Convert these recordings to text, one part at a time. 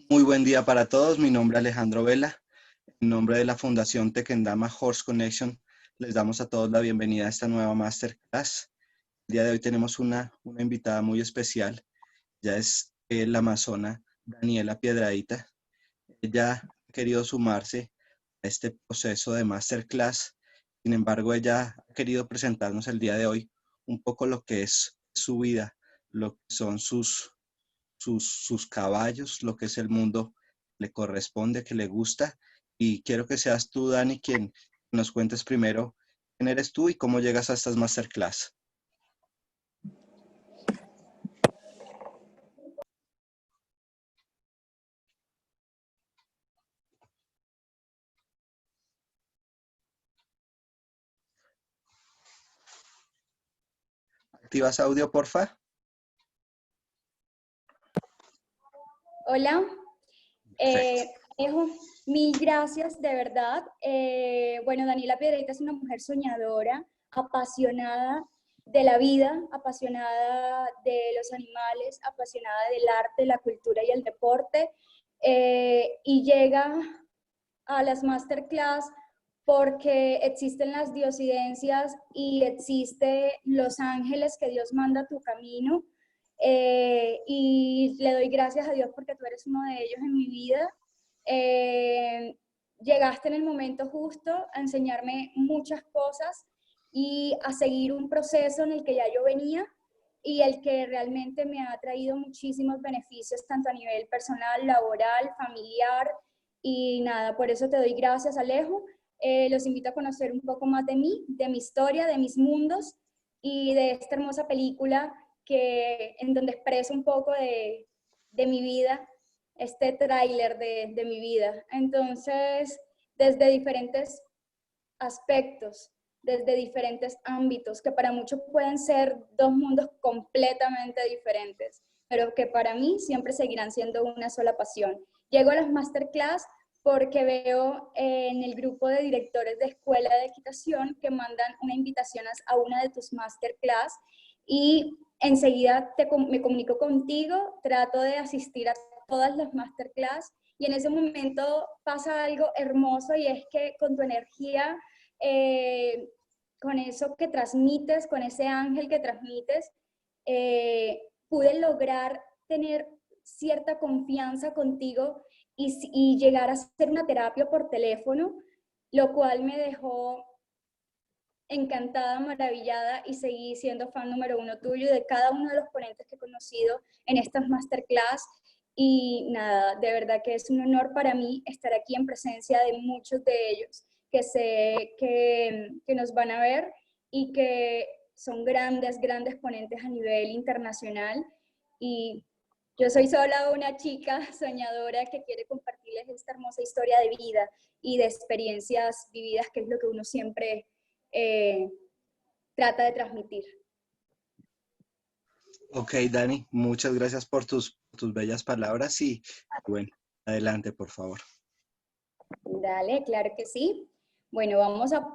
Muy buen día para todos. Mi nombre es Alejandro Vela. En nombre de la Fundación Tequendama Horse Connection, les damos a todos la bienvenida a esta nueva masterclass. El día de hoy tenemos una invitada muy especial. Ella es la amazona Daniela Piedradita. Ella ha querido sumarse a este proceso de masterclass. Sin embargo, ella ha querido presentarnos el día de hoy un poco lo que es su vida, lo que son sus caballos, lo que es el mundo que le corresponde, que le gusta. Y quiero que seas tú, Dani, quien nos cuentes primero quién eres tú y cómo llegas a estas masterclass. ¿Activas audio, porfa? Hola, Perfecto. Alejo, mil gracias, de verdad. Bueno, Daniela Piedradita es una mujer soñadora, apasionada de la vida, apasionada de los animales, apasionada del arte, la cultura y el deporte, y llega a las masterclass porque existen las diosidencias y existen los ángeles que Dios manda a tu camino. Y le doy gracias a Dios porque tú eres uno de ellos en mi vida. Llegaste en el momento justo a enseñarme muchas cosas y a seguir un proceso en el que ya yo venía y el que realmente me ha traído muchísimos beneficios, tanto a nivel personal, laboral, familiar, y nada, por eso te doy gracias, Alejo. Los invito a conocer un poco más de mí, de mi historia, de mis mundos y de esta hermosa película en donde expreso un poco de mi vida, este tráiler de mi vida. Entonces, desde diferentes aspectos, desde diferentes ámbitos, que para muchos pueden ser dos mundos completamente diferentes, pero que para mí siempre seguirán siendo una sola pasión. Llego a las masterclass porque veo en el grupo de directores de escuela de equitación que mandan una invitación a una de tus masterclass y enseguida me comunico contigo, trato de asistir a todas las masterclass y en ese momento pasa algo hermoso y es que con tu energía, con eso que transmites, con ese ángel que transmites, pude lograr tener cierta confianza contigo y llegar a hacer una terapia por teléfono, lo cual me dejó encantada, maravillada y seguí siendo fan número uno tuyo y de cada uno de los ponentes que he conocido en estas masterclass. Y nada, de verdad que es un honor para mí estar aquí en presencia de muchos de ellos que sé que nos van a ver y que son grandes, grandes ponentes a nivel internacional. Y yo soy sola una chica soñadora que quiere compartirles esta hermosa historia de vida y de experiencias vividas, que es lo que uno siempre trata de transmitir. Ok, Dani, muchas gracias por tus bellas palabras y bueno, adelante, por favor. Dale, claro que sí. Bueno, vamos a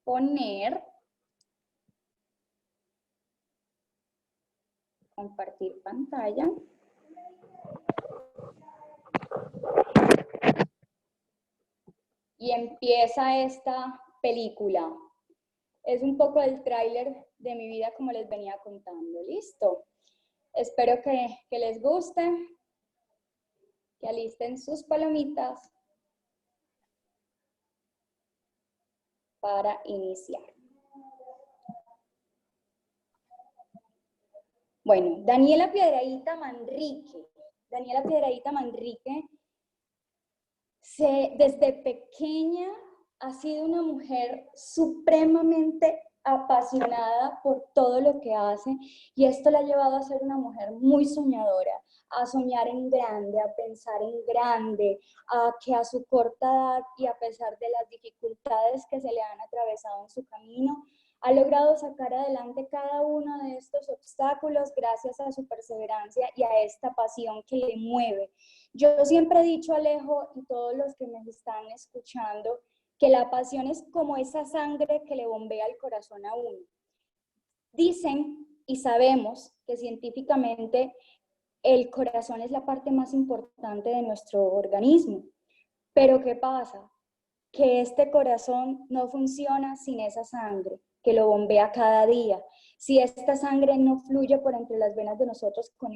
poner, compartir pantalla. Y empieza esta película. Es un poco el tráiler de mi vida como les venía contando. ¿Listo? Espero que les guste, que alisten sus palomitas para iniciar. Bueno, Daniela Piedradita Manrique. Daniela Piedradita Manrique desde pequeña ha sido una mujer supremamente apasionada por todo lo que hace y esto la ha llevado a ser una mujer muy soñadora, a soñar en grande, a pensar en grande, a que a su corta edad y a pesar de las dificultades que se le han atravesado en su camino, ha logrado sacar adelante cada uno de estos obstáculos gracias a su perseverancia y a esta pasión que le mueve. Yo siempre he dicho, Alejo, y todos los que me están escuchando, que la pasión es como esa sangre que le bombea el corazón a uno. Dicen y sabemos que científicamente el corazón es la parte más importante de nuestro organismo. Pero ¿qué pasa? Que este corazón no funciona sin esa sangre que lo bombea cada día. Si esta sangre no fluye por entre las venas de nosotros con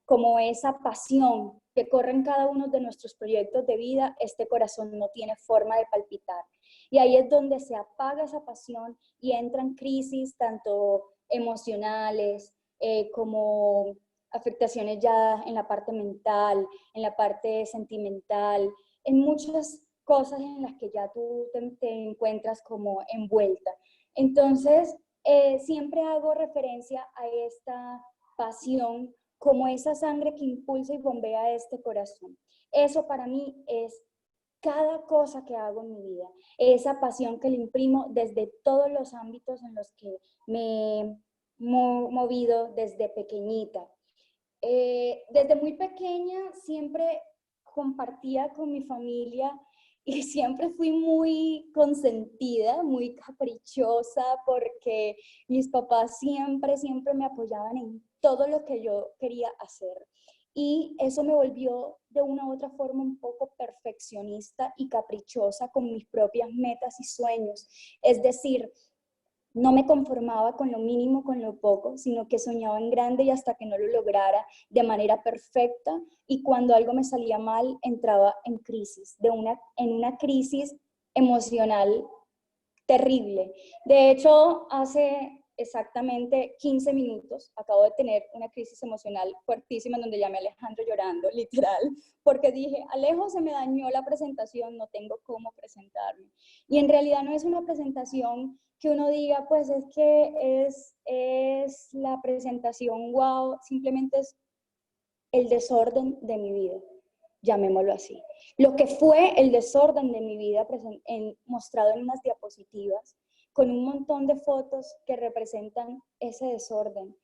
como esa pasión que corre en cada uno de nuestros proyectos de vida, este corazón no tiene forma de palpitar. Y ahí es donde se apaga esa pasión y entran crisis tanto emocionales como afectaciones ya en la parte mental, en la parte sentimental, en muchas cosas en las que ya tú te encuentras como envuelta. Entonces, siempre hago referencia a esta pasión como esa sangre que impulsa y bombea este corazón. Eso para mí es cada cosa que hago en mi vida, esa pasión que le imprimo desde todos los ámbitos en los que me he movido desde pequeñita. Desde muy pequeña siempre compartía con mi familia y siempre fui muy consentida, muy caprichosa, porque mis papás siempre me apoyaban en todo lo que yo quería hacer. Y eso me volvió de una u otra forma un poco perfeccionista y caprichosa con mis propias metas y sueños. Es decir, no me conformaba con lo mínimo, con lo poco, sino que soñaba en grande y hasta que no lo lograra de manera perfecta. Y cuando algo me salía mal, entraba en crisis, en una crisis emocional terrible. De hecho, hace exactamente 15 minutos acabo de tener una crisis emocional fuertísima en donde llamé a Alejandro llorando, literal, porque dije, Alejo, se me dañó la presentación, no tengo cómo presentarme. Y en realidad no es una presentación que uno diga, pues es que es la presentación, wow, simplemente es el desorden de mi vida, llamémoslo así. Lo que fue el desorden de mi vida mostrado en unas diapositivas, con un montón de fotos que representan ese desorden,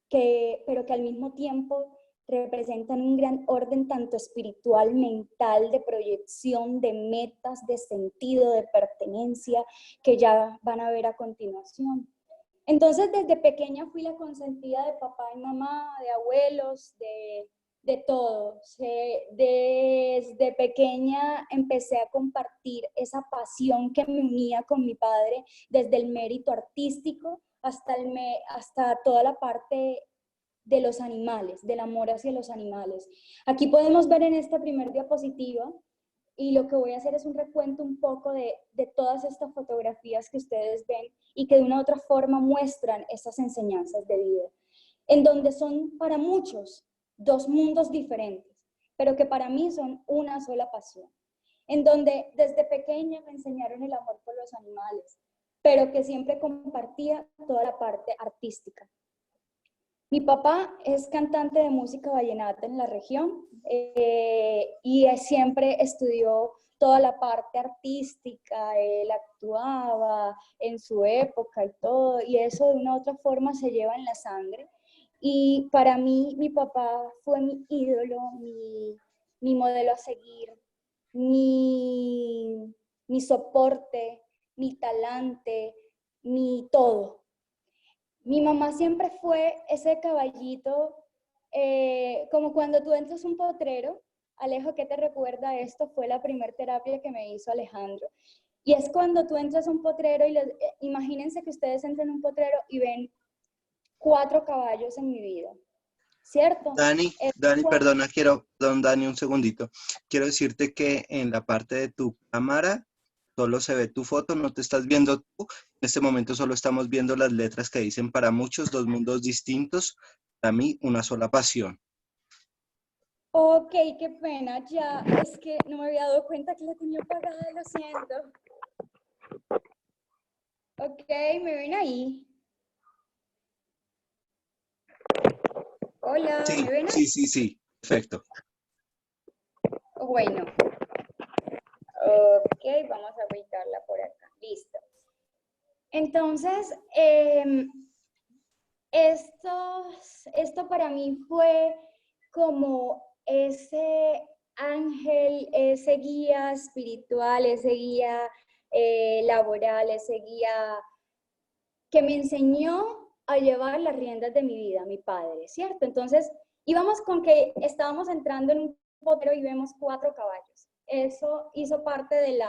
pero que al mismo tiempo representan un gran orden tanto espiritual, mental, de proyección, de metas, de sentido, de pertenencia, que ya van a ver a continuación. Entonces, desde pequeña fui la consentida de papá y mamá, de abuelos, de todos. Desde pequeña empecé a compartir esa pasión que me unía con mi padre, desde el mérito artístico hasta toda la parte de los animales, del amor hacia los animales. Aquí podemos ver en esta primera diapositiva, y lo que voy a hacer es un recuento un poco de todas estas fotografías que ustedes ven y que de una u otra forma muestran estas enseñanzas de vida, en donde son para muchos dos mundos diferentes, pero que para mí son una sola pasión, en donde desde pequeña me enseñaron el amor por los animales, pero que siempre compartía toda la parte artística. Mi papá es cantante de música vallenata en la región y siempre estudió toda la parte artística, él actuaba en su época y todo, y eso de una u otra forma se lleva en la sangre. Y para mí, mi papá fue mi ídolo, mi modelo a seguir, mi soporte, mi talante, mi todo. Mi mamá siempre fue ese caballito, como cuando tú entras a un potrero. Alejo, ¿qué te recuerda esto? Fue la primera terapia que me hizo Alejandro. Y es cuando tú entras a un potrero y imagínense que ustedes entran a un potrero y ven 4 caballos en mi vida, ¿cierto? Dani, perdona, perdón, Dani, un segundito. Quiero decirte que en la parte de tu cámara solo se ve tu foto, no te estás viendo tú. En este momento solo estamos viendo las letras que dicen para muchos dos mundos distintos, para mí una sola pasión. Ok, qué pena, ya es que no me había dado cuenta que la tenía apagada, lo siento. Ok, ¿me ven ahí? Hola, Sí, ¿me ven ahí? sí, perfecto. Bueno, ok, vamos a ubicarla por acá, listo. Entonces, esto para mí fue como ese ángel, ese guía espiritual, ese guía laboral, ese guía que me enseñó a llevar las riendas de mi vida, mi padre, ¿cierto? Entonces, Íbamos con que estábamos entrando en un potrero y vemos 4 caballos. Eso hizo parte de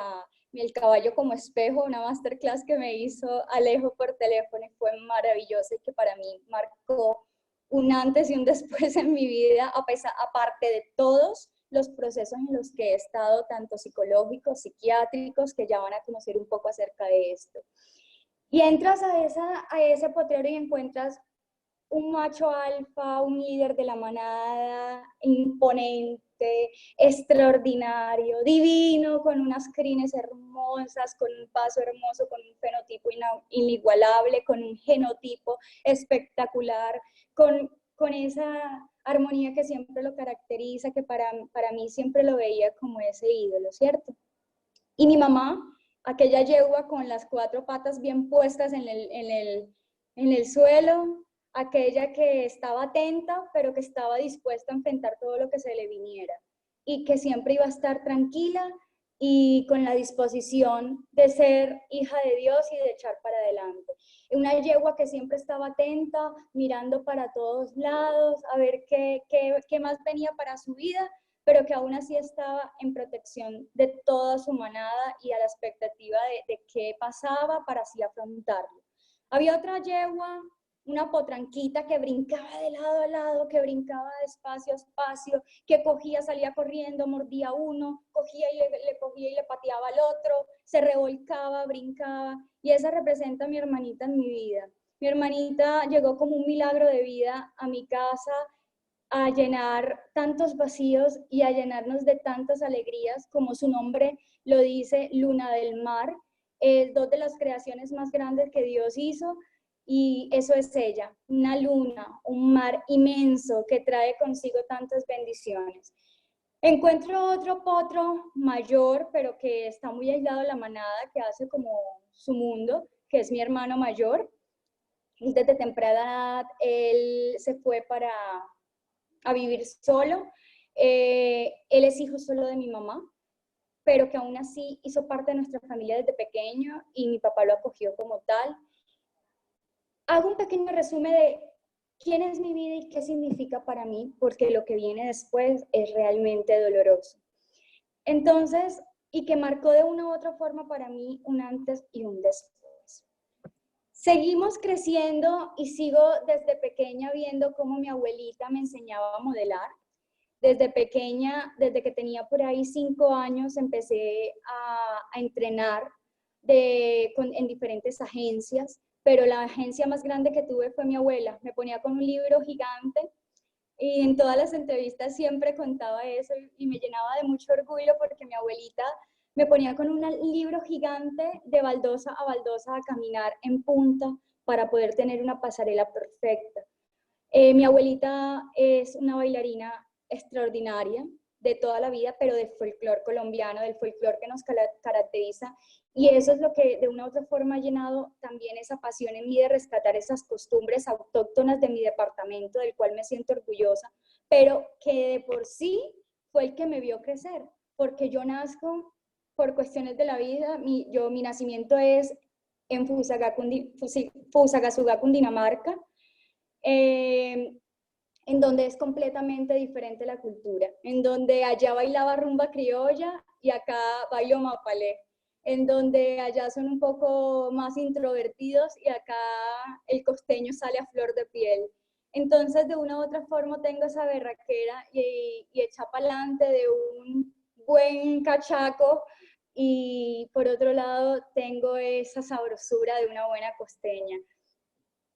el caballo como espejo, una masterclass que me hizo Alejo por teléfono y fue maravillosa y que para mí marcó un antes y un después en mi vida, aparte de todos los procesos en los que he estado, tanto psicológicos, psiquiátricos, que ya van a conocer un poco acerca de esto. Y entras a ese potrero y encuentras un macho alfa, un líder de la manada, imponente, extraordinario, divino, con unas crines hermosas, con un paso hermoso, con un fenotipo inigualable, con un genotipo espectacular, con esa armonía que siempre lo caracteriza, que para mí siempre lo veía como ese ídolo, ¿cierto? Y mi mamá, aquella yegua con las 4 patas bien puestas en el suelo, aquella que estaba atenta, pero que estaba dispuesta a enfrentar todo lo que se le viniera y que siempre iba a estar tranquila y con la disposición de ser hija de Dios y de echar para adelante. Una yegua que siempre estaba atenta, mirando para todos lados, a ver qué más venía para su vida, pero que aún así estaba en protección de toda su manada y a la expectativa de qué pasaba para así afrontarlo. Había otra yegua, una potranquita que brincaba de lado a lado, que brincaba de espacio a espacio, que cogía, salía corriendo, mordía a uno, cogía y le cogía y le pateaba al otro, se revolcaba, brincaba, y esa representa a mi hermanita en mi vida. Mi hermanita llegó como un milagro de vida a mi casa, a llenar tantos vacíos y a llenarnos de tantas alegrías, como su nombre lo dice, Luna del Mar, es 2 de las creaciones más grandes que Dios hizo, y eso es ella, una luna, un mar inmenso que trae consigo tantas bendiciones. Encuentro otro potro mayor, pero que está muy aislado de la manada, que hace como su mundo, que es mi hermano mayor. Desde temprana edad, él se fue a vivir solo. Él es hijo solo de mi mamá, pero que aún así hizo parte de nuestra familia desde pequeño y mi papá lo acogió como tal. Hago un pequeño resumen de quién es mi vida y qué significa para mí, porque lo que viene después es realmente doloroso. Entonces, y que marcó de una u otra forma para mí un antes y un después. Seguimos creciendo y sigo desde pequeña viendo cómo mi abuelita me enseñaba a modelar. Desde pequeña, desde que tenía por ahí 5 años, empecé a entrenar en diferentes agencias, pero la agencia más grande que tuve fue mi abuela. Me ponía con un libro gigante y en todas las entrevistas siempre contaba eso y me llenaba de mucho orgullo porque mi abuelita me ponía con un libro gigante de baldosa a caminar en punta para poder tener una pasarela perfecta. Mi abuelita es una bailarina extraordinaria de toda la vida, pero del folclore colombiano, del folclore que nos caracteriza, y eso es lo que de una u otra forma ha llenado también esa pasión en mí de rescatar esas costumbres autóctonas de mi departamento, del cual me siento orgullosa, pero que de por sí fue el que me vio crecer, porque yo nazco por cuestiones de la vida, mi nacimiento es en Fusagasugá, Cundinamarca, en donde es completamente diferente la cultura, en donde allá bailaba rumba criolla y acá bailo mapalé, en donde allá son un poco más introvertidos y acá el costeño sale a flor de piel. Entonces, de una u otra forma tengo esa berraquera y echa pa'lante de un buen cachaco, y por otro lado tengo esa sabrosura de una buena costeña.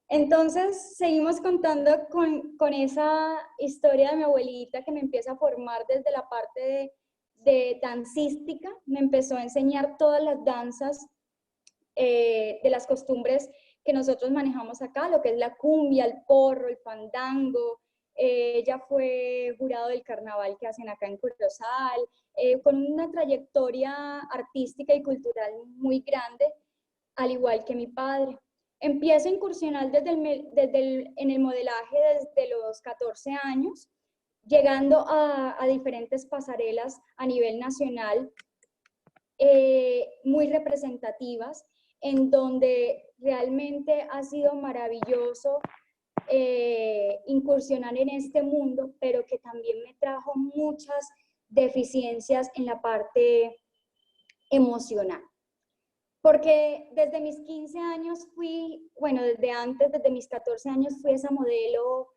Entonces, seguimos contando con esa historia de mi abuelita que me empieza a formar desde la parte de dancística, me empezó a enseñar todas las danzas de las costumbres que nosotros manejamos acá, lo que es la cumbia, el porro, el fandango. Ella fue jurado del carnaval que hacen acá en Corozal, con una trayectoria artística y cultural muy grande, al igual que mi padre. Empiezo a incursionar en el modelaje desde los 14 años, llegando a diferentes pasarelas a nivel nacional, muy representativas, en donde realmente ha sido maravilloso incursionar en este mundo, pero que también me trajo muchas deficiencias en la parte emocional. Porque desde mis 15 años fui, bueno, desde antes, desde mis 14 años fui esa modelo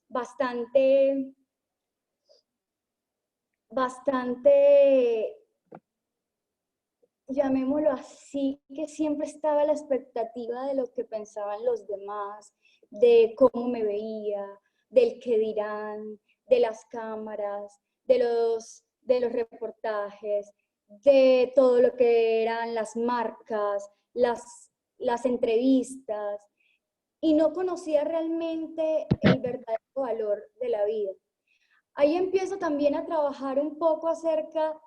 bastante, llamémoslo así, que siempre estaba a la expectativa de lo que pensaban los demás, de cómo me veía, del qué dirán, de las cámaras, de los reportajes, de todo lo que eran las marcas, las entrevistas, y no conocía realmente el verdadero valor de la vida. Ahí empiezo también a trabajar un poco acerca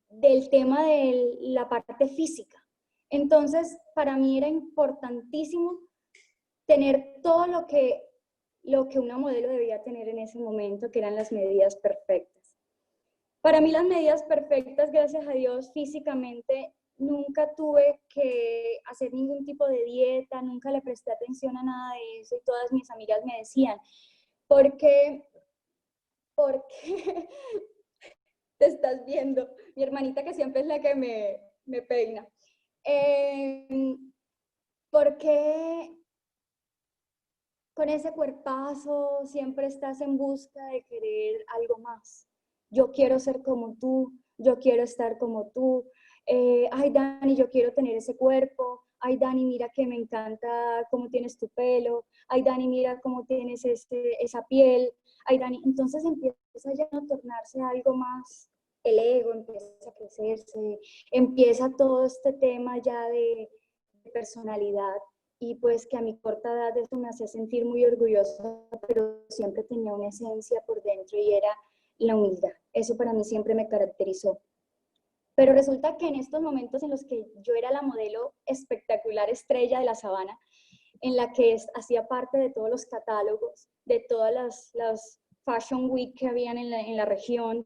del tema de la parte física. Entonces, para mí era importantísimo tener todo lo que una modelo debía tener en ese momento, que eran las medidas perfectas. Para mí las medidas perfectas, gracias a Dios, físicamente, nunca tuve que hacer ningún tipo de dieta, nunca le presté atención a nada de eso, y todas mis amigas me decían, ¿por qué te estás viendo? Mi hermanita, que siempre es la que me peina. ¿Por qué con ese cuerpazo siempre estás en busca de querer algo más? Yo quiero ser como tú, yo quiero estar como tú. Ay, Dani, yo quiero tener ese cuerpo. Ay, Dani, mira que me encanta cómo tienes tu pelo. Ay, Dani, mira cómo tienes esa piel. Ay, Dani, entonces empieza ya a tornarse algo más. El ego empieza a crecerse, empieza todo este tema ya de personalidad, y pues que a mi corta edad eso me hacía sentir muy orgullosa, pero siempre tenía una esencia por dentro y era la humildad. Eso para mí siempre me caracterizó. Pero resulta que en estos momentos en los que yo era la modelo espectacular estrella de la sabana, en la que hacía parte de todos los catálogos, de todas las Fashion Week que habían en la región,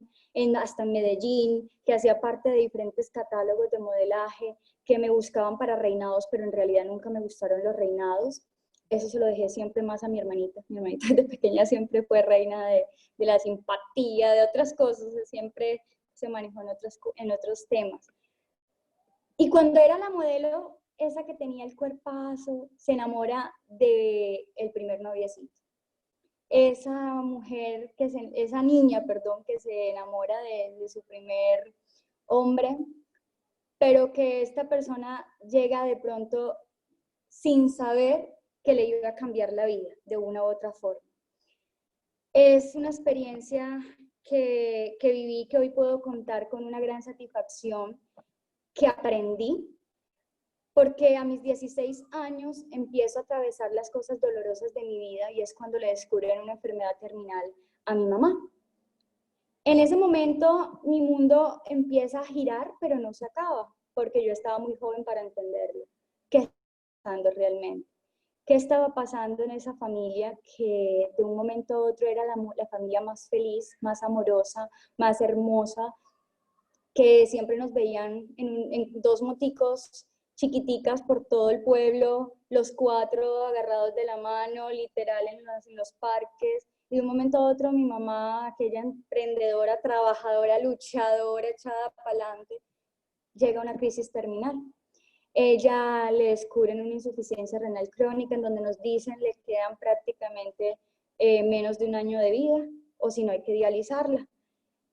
hasta en Medellín, que hacía parte de diferentes catálogos de modelaje, que me buscaban para reinados, pero en realidad nunca me gustaron los reinados. Eso se lo dejé siempre más a mi hermanita. Mi hermanita desde pequeña siempre fue reina de la simpatía, de otras cosas, siempre se manejó en otros temas. Y cuando era la modelo, esa que tenía el cuerpazo, se enamora del primer noviecito. Esa mujer, esa niña, perdón, que se enamora de su primer hombre, pero que esta persona llega de pronto sin saber que le iba a cambiar la vida de una u otra forma. Es una experiencia que viví, que hoy puedo contar con una gran satisfacción, que aprendí, porque a mis 16 años empiezo a atravesar las cosas dolorosas de mi vida, y es cuando le descubren una enfermedad terminal a mi mamá. En ese momento mi mundo empieza a girar, pero no se acaba, porque yo estaba muy joven para entenderlo. ¿Qué estaba pasando realmente? ¿Qué estaba pasando en esa familia que de un momento a otro era la familia más feliz, más amorosa, más hermosa, que siempre nos veían en dos moticos chiquiticas por todo el pueblo, los cuatro agarrados de la mano, literal en los parques, y de un momento a otro mi mamá, aquella emprendedora, trabajadora, luchadora, echada para adelante, llega a una crisis terminal. Ella le descubren una insuficiencia renal crónica, en donde nos dicen le quedan prácticamente menos de un año de vida, o si no hay que dializarla.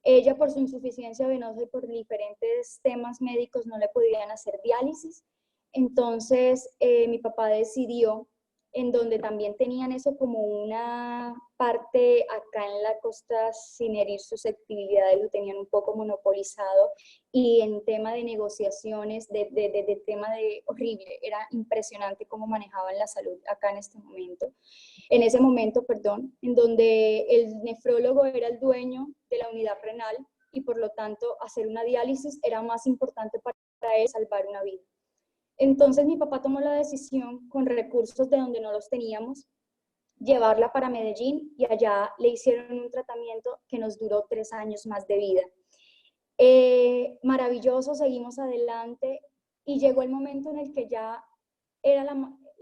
Ella, por su insuficiencia venosa y por diferentes temas médicos, no le podían hacer diálisis. Entonces mi papá decidió, en donde también tenían eso como una parte acá en la costa, sin herir susceptibilidades, lo tenían un poco monopolizado, y en tema de negociaciones, de tema de horrible, era impresionante cómo manejaban la salud acá en ese momento, perdón, en donde el nefrólogo era el dueño de la unidad renal, y por lo tanto hacer una diálisis era más importante para él salvar una vida. Entonces mi papá tomó la decisión, con recursos de donde no los teníamos, llevarla para Medellín, y allá le hicieron un tratamiento que nos duró 3 años más de vida. Maravilloso, seguimos adelante, y llegó el momento en el que ya era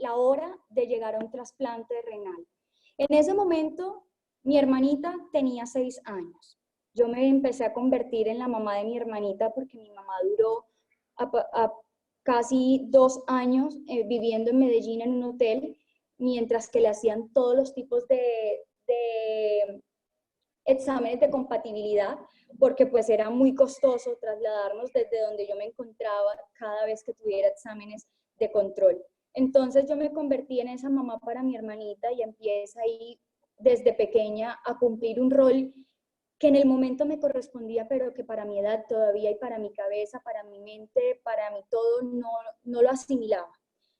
la hora de llegar a un trasplante renal. En ese momento, mi hermanita tenía 6 años. Yo me empecé a convertir en la mamá de mi hermanita porque mi mamá duró a casi 2 años viviendo en Medellín en un hotel, mientras que le hacían todos los tipos de exámenes de compatibilidad, porque pues era muy costoso trasladarnos desde donde yo me encontraba cada vez que tuviera exámenes de control. Entonces yo me convertí en esa mamá para mi hermanita y empieza ahí desde pequeña a cumplir un rol que en el momento me correspondía, pero que para mi edad todavía y para mi cabeza, para mi mente, para mí todo no lo asimilaba.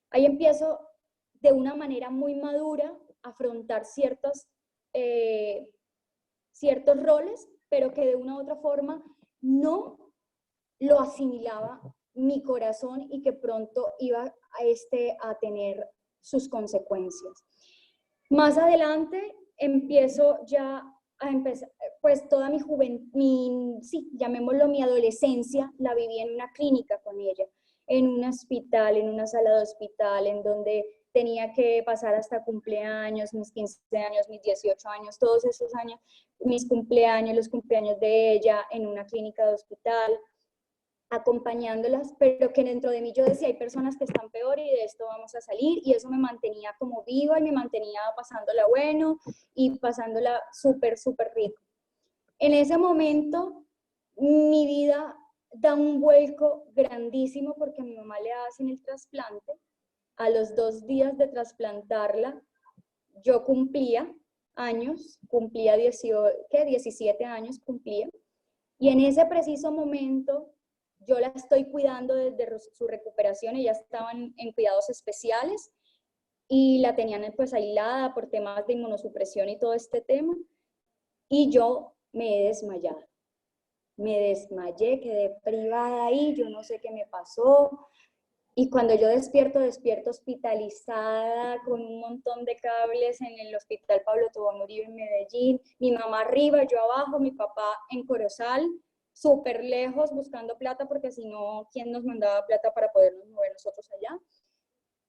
Ahí empiezo de una manera muy madura a afrontar ciertos roles, pero que de una u otra forma no lo asimilaba mi corazón y que pronto iba a tener sus consecuencias. Más adelante empiezo ya a empezar, pues toda mi juventud, sí, llamémoslo mi adolescencia, la viví en una clínica con ella, en un hospital, en una sala de hospital, en donde tenía que pasar hasta cumpleaños, mis 15 años, mis 18 años, todos esos años, mis cumpleaños, los cumpleaños de ella en una clínica de hospital, acompañándolas, pero que dentro de mí yo decía, hay personas que están peor y de esto vamos a salir, y eso me mantenía como viva y me mantenía pasándola bueno y pasándola súper, súper rico. En ese momento, mi vida da un vuelco grandísimo porque a mi mamá le hacen el trasplante. A los 2 días de trasplantarla, yo cumplía años, cumplía 17 años cumplía, y en ese preciso momento yo la estoy cuidando desde su recuperación. Ella estaba en cuidados especiales y la tenían pues aislada por temas de inmunosupresión y todo este tema, y yo me he desmayado. Me desmayé, quedé privada ahí, yo no sé qué me pasó. Y cuando yo despierto hospitalizada con un montón de cables en el Hospital Pablo Tobón Uribe en Medellín, mi mamá arriba, yo abajo, mi papá en Corozal, súper lejos buscando plata porque si no, ¿quién nos mandaba plata para podernos mover nosotros allá?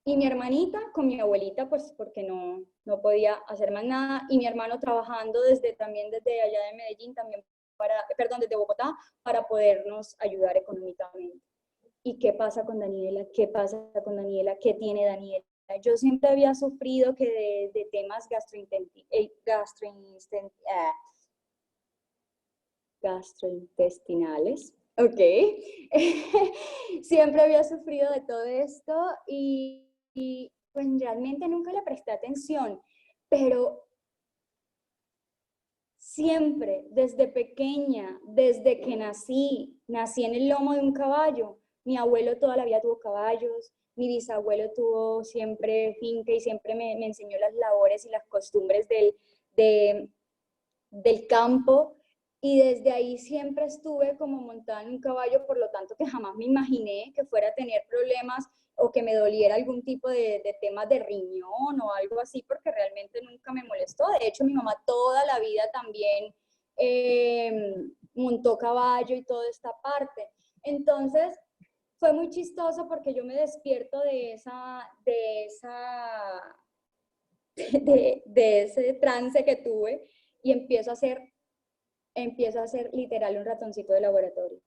Y mi hermanita con mi abuelita, pues porque no podía hacer más nada, y mi hermano trabajando también desde allá de Medellín, también desde Bogotá, para podernos ayudar económicamente. ¿Y qué pasa con Daniela? ¿Qué pasa con Daniela? ¿Qué tiene Daniela? Yo siempre había sufrido que de temas gastrointestinales, ok. Siempre había sufrido de todo esto y pues realmente nunca le presté atención, pero siempre, desde pequeña, desde que nací en el lomo de un caballo. Mi abuelo toda la vida tuvo caballos, mi bisabuelo tuvo siempre finca y siempre me enseñó las labores y las costumbres del campo, y desde ahí siempre estuve como montada en un caballo, por lo tanto que jamás me imaginé que fuera a tener problemas o que me doliera algún tipo de temas de riñón o algo así, porque realmente nunca me molestó. De hecho, mi mamá toda la vida también montó caballo y toda esta parte. Entonces, fue muy chistoso porque yo me despierto de ese trance que tuve y empiezo a ser literal un ratoncito de laboratorio.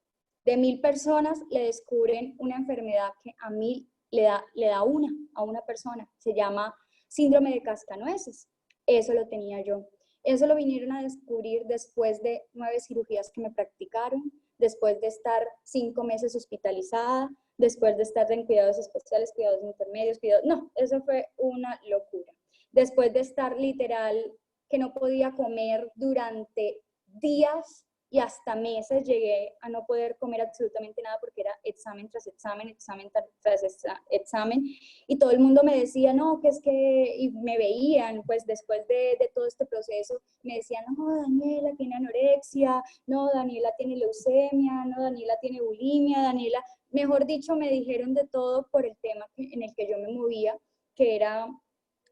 De 1000 personas le descubren una enfermedad que a 1000 le da a una persona. Se llama síndrome de cascanueces. Eso lo tenía yo. Eso lo vinieron a descubrir después de 9 cirugías que me practicaron, después de estar 5 meses hospitalizada, después de estar en cuidados especiales, cuidados intermedios, no, eso fue una locura. Después de estar literal que no podía comer durante días y hasta meses, llegué a no poder comer absolutamente nada porque era examen tras examen, examen tras examen, y todo el mundo me decía, no, que es que, y me veían, pues después de todo este proceso, me decían, no, Daniela tiene anorexia, no, Daniela tiene leucemia, no, Daniela tiene bulimia, Daniela, mejor dicho, me dijeron de todo por el tema en el que yo me movía, que era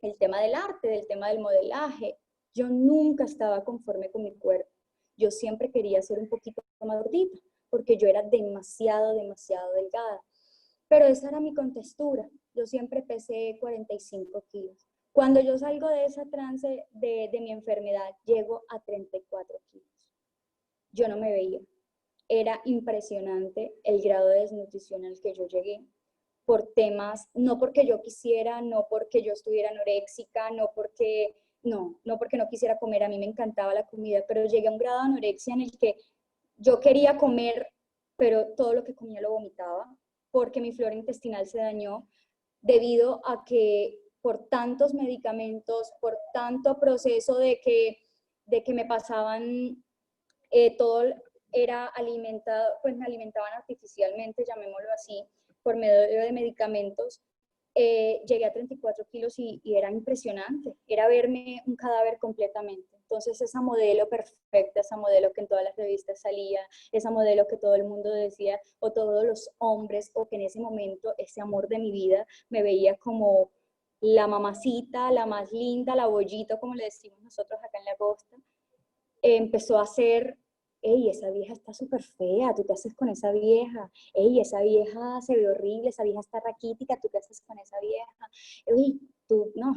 el tema del arte, del tema del modelaje. Yo nunca estaba conforme con mi cuerpo. Yo siempre quería ser un poquito más gordita, porque yo era demasiado, demasiado delgada. Pero esa era mi contextura. yo siempre pesé 45 kilos. Cuando yo salgo de esa trance de mi enfermedad, llego a 34 kilos. Yo no me veía. Era impresionante el grado de desnutrición al que yo llegué por temas, no porque yo quisiera, no porque yo estuviera anoréxica, no porque no quisiera comer, a mí me encantaba la comida, pero llegué a un grado de anorexia en el que yo quería comer, pero todo lo que comía lo vomitaba, porque mi flora intestinal se dañó debido a que por tantos medicamentos, por tanto proceso de que me pasaban todo era alimentado, pues me alimentaban artificialmente, llamémoslo así, por medio de medicamentos. Llegué a 34 kilos y era impresionante, era verme un cadáver completamente. Entonces esa modelo perfecta, esa modelo que en todas las revistas salía, esa modelo que todo el mundo decía, o todos los hombres, o que en ese momento ese amor de mi vida me veía como la mamacita, la más linda, la bollito, como le decimos nosotros acá en la costa, empezó a ser, ey, esa vieja está súper fea, ¿tú qué haces con esa vieja? Ey, esa vieja se ve horrible, esa vieja está raquítica, ¿tú qué haces con esa vieja? Ey, tú, no,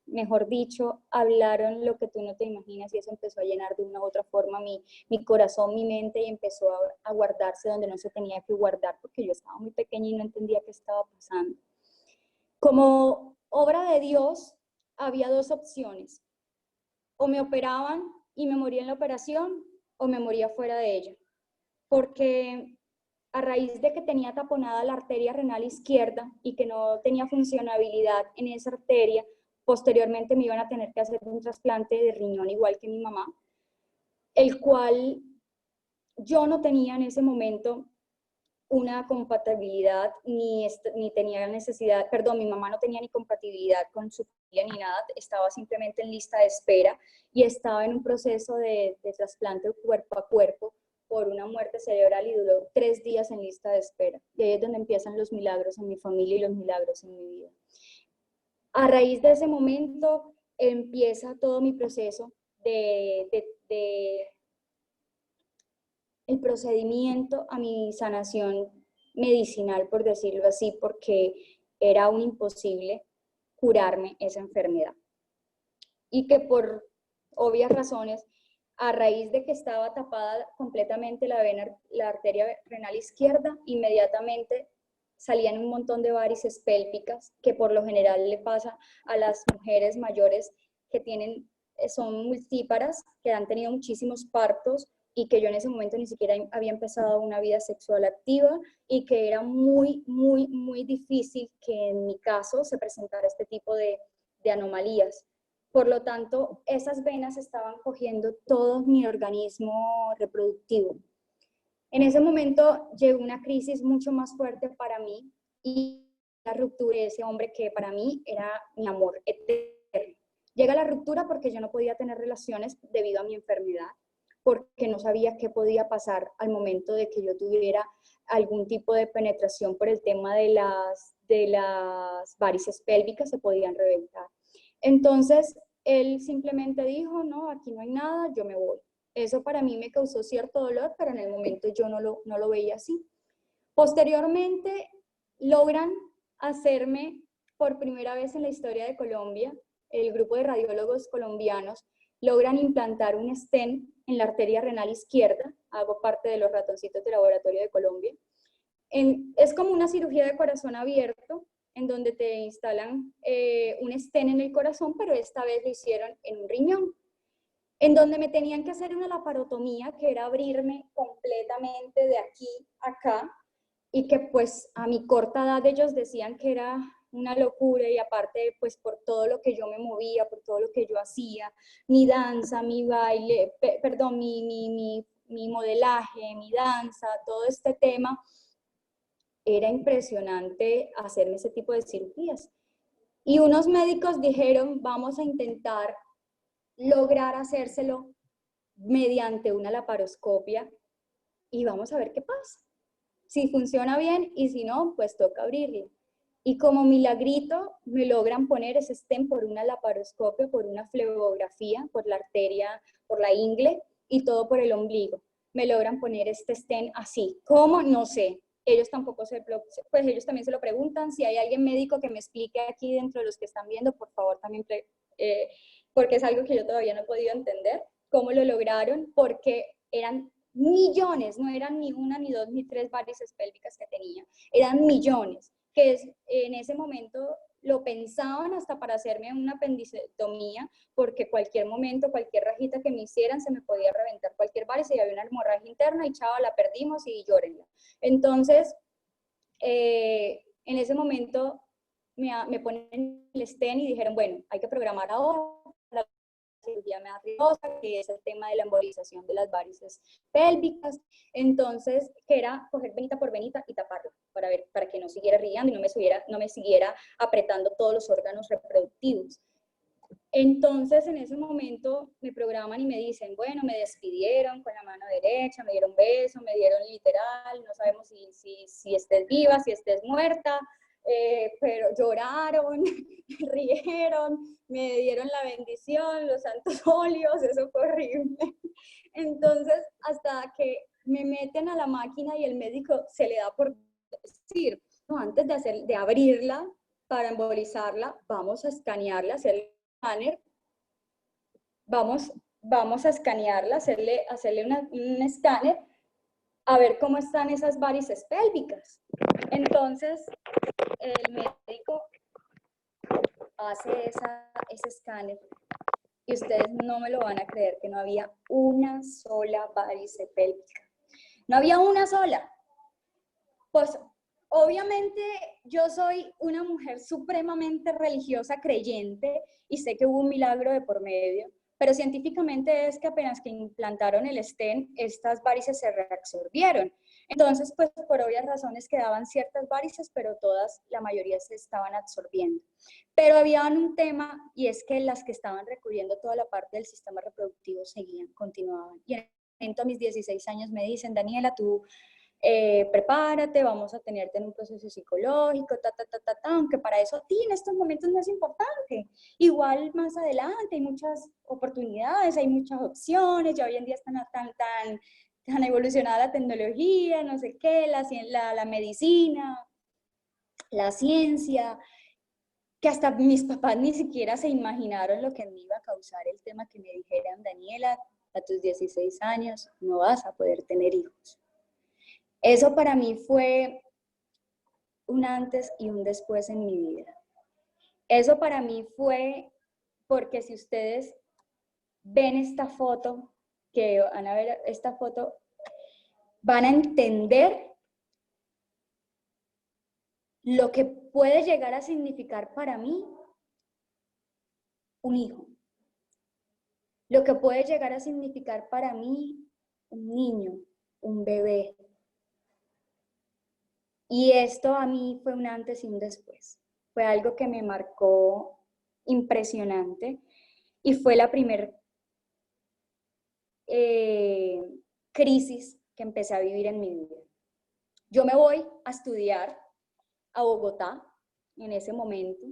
mejor dicho, hablaron lo que tú no te imaginas y eso empezó a llenar de una u otra forma mi corazón, mi mente y empezó a guardarse donde no se tenía que guardar porque yo estaba muy pequeña y no entendía qué estaba pasando. Como obra de Dios, había dos opciones. O me operaban y me moría en la operación, o me moría fuera de ella. Porque a raíz de que tenía taponada la arteria renal izquierda y que no tenía funcionabilidad en esa arteria, posteriormente me iban a tener que hacer un trasplante de riñón igual que mi mamá, el cual yo no tenía en ese momento una compatibilidad ni tenía necesidad, perdón, mi mamá no tenía ni compatibilidad con su familia ni nada, estaba simplemente en lista de espera y estaba en un proceso de trasplante cuerpo a cuerpo por una muerte cerebral y duró 3 días en lista de espera. Y ahí es donde empiezan los milagros en mi familia y los milagros en mi vida. A raíz de ese momento empieza todo mi proceso el procedimiento a mi sanación medicinal, por decirlo así, porque era aún imposible curarme esa enfermedad. Y que por obvias razones, a raíz de que estaba tapada completamente la arteria renal izquierda, inmediatamente salían un montón de varices pélvicas, que por lo general le pasa a las mujeres mayores que son multíparas, que han tenido muchísimos partos, y que yo en ese momento ni siquiera había empezado una vida sexual activa y que era muy, muy, muy difícil que en mi caso se presentara este tipo de anomalías. Por lo tanto, esas venas estaban cogiendo todo mi organismo reproductivo. En ese momento llegó una crisis mucho más fuerte para mí y la ruptura de ese hombre que para mí era mi amor eterno. Llega la ruptura porque yo no podía tener relaciones debido a mi enfermedad, porque no sabía qué podía pasar al momento de que yo tuviera algún tipo de penetración por el tema de las varices pélvicas, se podían reventar. Entonces, él simplemente dijo, no, aquí no hay nada, yo me voy. Eso para mí me causó cierto dolor, pero en el momento yo no lo veía así. Posteriormente, logran hacerme por primera vez en la historia de Colombia, el grupo de radiólogos colombianos logran implantar un stent en la arteria renal izquierda. Hago parte de los ratoncitos de laboratorio de Colombia. Es como una cirugía de corazón abierto, en donde te instalan un stent en el corazón, pero esta vez lo hicieron en un riñón, en donde me tenían que hacer una laparotomía, que era abrirme completamente de aquí a acá, y que pues a mi corta edad ellos decían que era una locura, y aparte pues por todo lo que yo me movía, por todo lo que yo hacía, mi danza, mi baile, perdón, mi modelaje, mi danza, todo este tema, era impresionante hacerme ese tipo de cirugías. Y unos médicos dijeron, vamos a intentar lograr hacérselo mediante una laparoscopia y vamos a ver qué pasa. Si funciona bien y si no, pues toca abrirlo. Y como milagrito me logran poner ese stent por una laparoscopia, por una flebografía, por la arteria, por la ingle y todo por el ombligo. Me logran poner este stent así. ¿Cómo? No sé. ellos tampoco pues ellos también se lo preguntan. Si hay alguien médico que me explique aquí dentro de los que están viendo, por favor también, porque es algo que yo todavía no he podido entender, cómo lo lograron, porque eran millones, no eran ni una, ni dos, ni tres varices pélvicas que tenía, eran millones, que en ese momento lo pensaban hasta para hacerme una apendicectomía, porque cualquier momento, cualquier rajita que me hicieran, se me podía reventar cualquier varice y había una hemorragia interna y chao, la perdimos y llórenla. Entonces, en ese momento me ponen el stent y dijeron, bueno, hay que programar ahora la cirugía más riesgosa, que es el tema de la embolización de las varices pélvicas. Entonces, que era coger venita por venita y taparla para que no siguiera irrigando y no me siguiera apretando todos los órganos reproductivos. Entonces, en ese momento me programan y me dicen, bueno, me despidieron con la mano derecha, me dieron beso, me dieron literal, no sabemos si estés viva, si estés muerta, pero lloraron, rieron, me dieron la bendición, los santos óleos, eso fue horrible. Entonces, hasta que me meten a la máquina y el médico se le da por decir, no, antes de abrirla para embolizarla, vamos a escanearla, hacerle escáner, vamos a escanearla, hacerle un escáner, a ver cómo están esas varices pélvicas. Entonces, el médico hace ese escáner y ustedes no me lo van a creer que no había una sola varice pélvica. No había una sola. Pues, obviamente, yo soy una mujer supremamente religiosa, creyente, y sé que hubo un milagro de por medio, pero científicamente es que apenas que implantaron el stent, estas varices se reabsorbieron. Entonces, pues por obvias razones quedaban ciertas varices, pero todas, la mayoría se estaban absorbiendo. Pero había un tema, y es que las que estaban recubriendo toda la parte del sistema reproductivo continuaban. Y a mis 16 años me dicen, Daniela, tú prepárate, vamos a tenerte en un proceso psicológico, aunque para eso a ti en estos momentos no es importante. Igual más adelante hay muchas oportunidades, hay muchas opciones, ya hoy en día están tan evolucionada la tecnología, no sé qué, la medicina, la ciencia, que hasta mis papás ni siquiera se imaginaron lo que me iba a causar el tema que me dijeran, Daniela, a tus 16 años no vas a poder tener hijos. Eso para mí fue un antes y un después en mi vida. Eso para mí fue porque si ustedes ven esta foto, que van a ver esta foto, van a entender lo que puede llegar a significar para mí un hijo. Lo que puede llegar a significar para mí un niño, un bebé. Y esto a mí fue un antes y un después. Fue algo que me marcó impresionante y fue la primera crisis que empecé a vivir en mi vida. Yo me voy a estudiar a Bogotá en ese momento.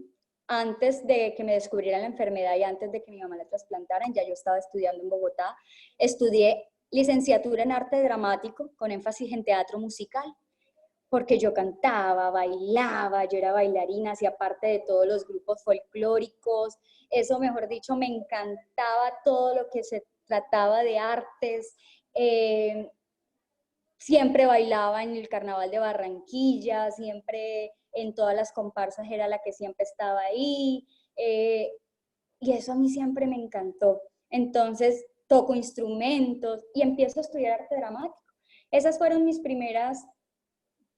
Antes de que me descubrieran la enfermedad y antes de que mi mamá la trasplantaran, ya yo estaba estudiando en Bogotá. Estudié licenciatura en arte dramático con énfasis en teatro musical, porque yo cantaba, bailaba, yo era bailarina, hacía parte de todos los grupos folclóricos. Eso, mejor dicho, me encantaba todo lo que se trataba de artes. Siempre bailaba en el Carnaval de Barranquilla, siempre en todas las comparsas era la que siempre estaba ahí, y eso a mí siempre me encantó. Entonces toco instrumentos y empiezo a estudiar arte dramático. Esas fueron mis primeras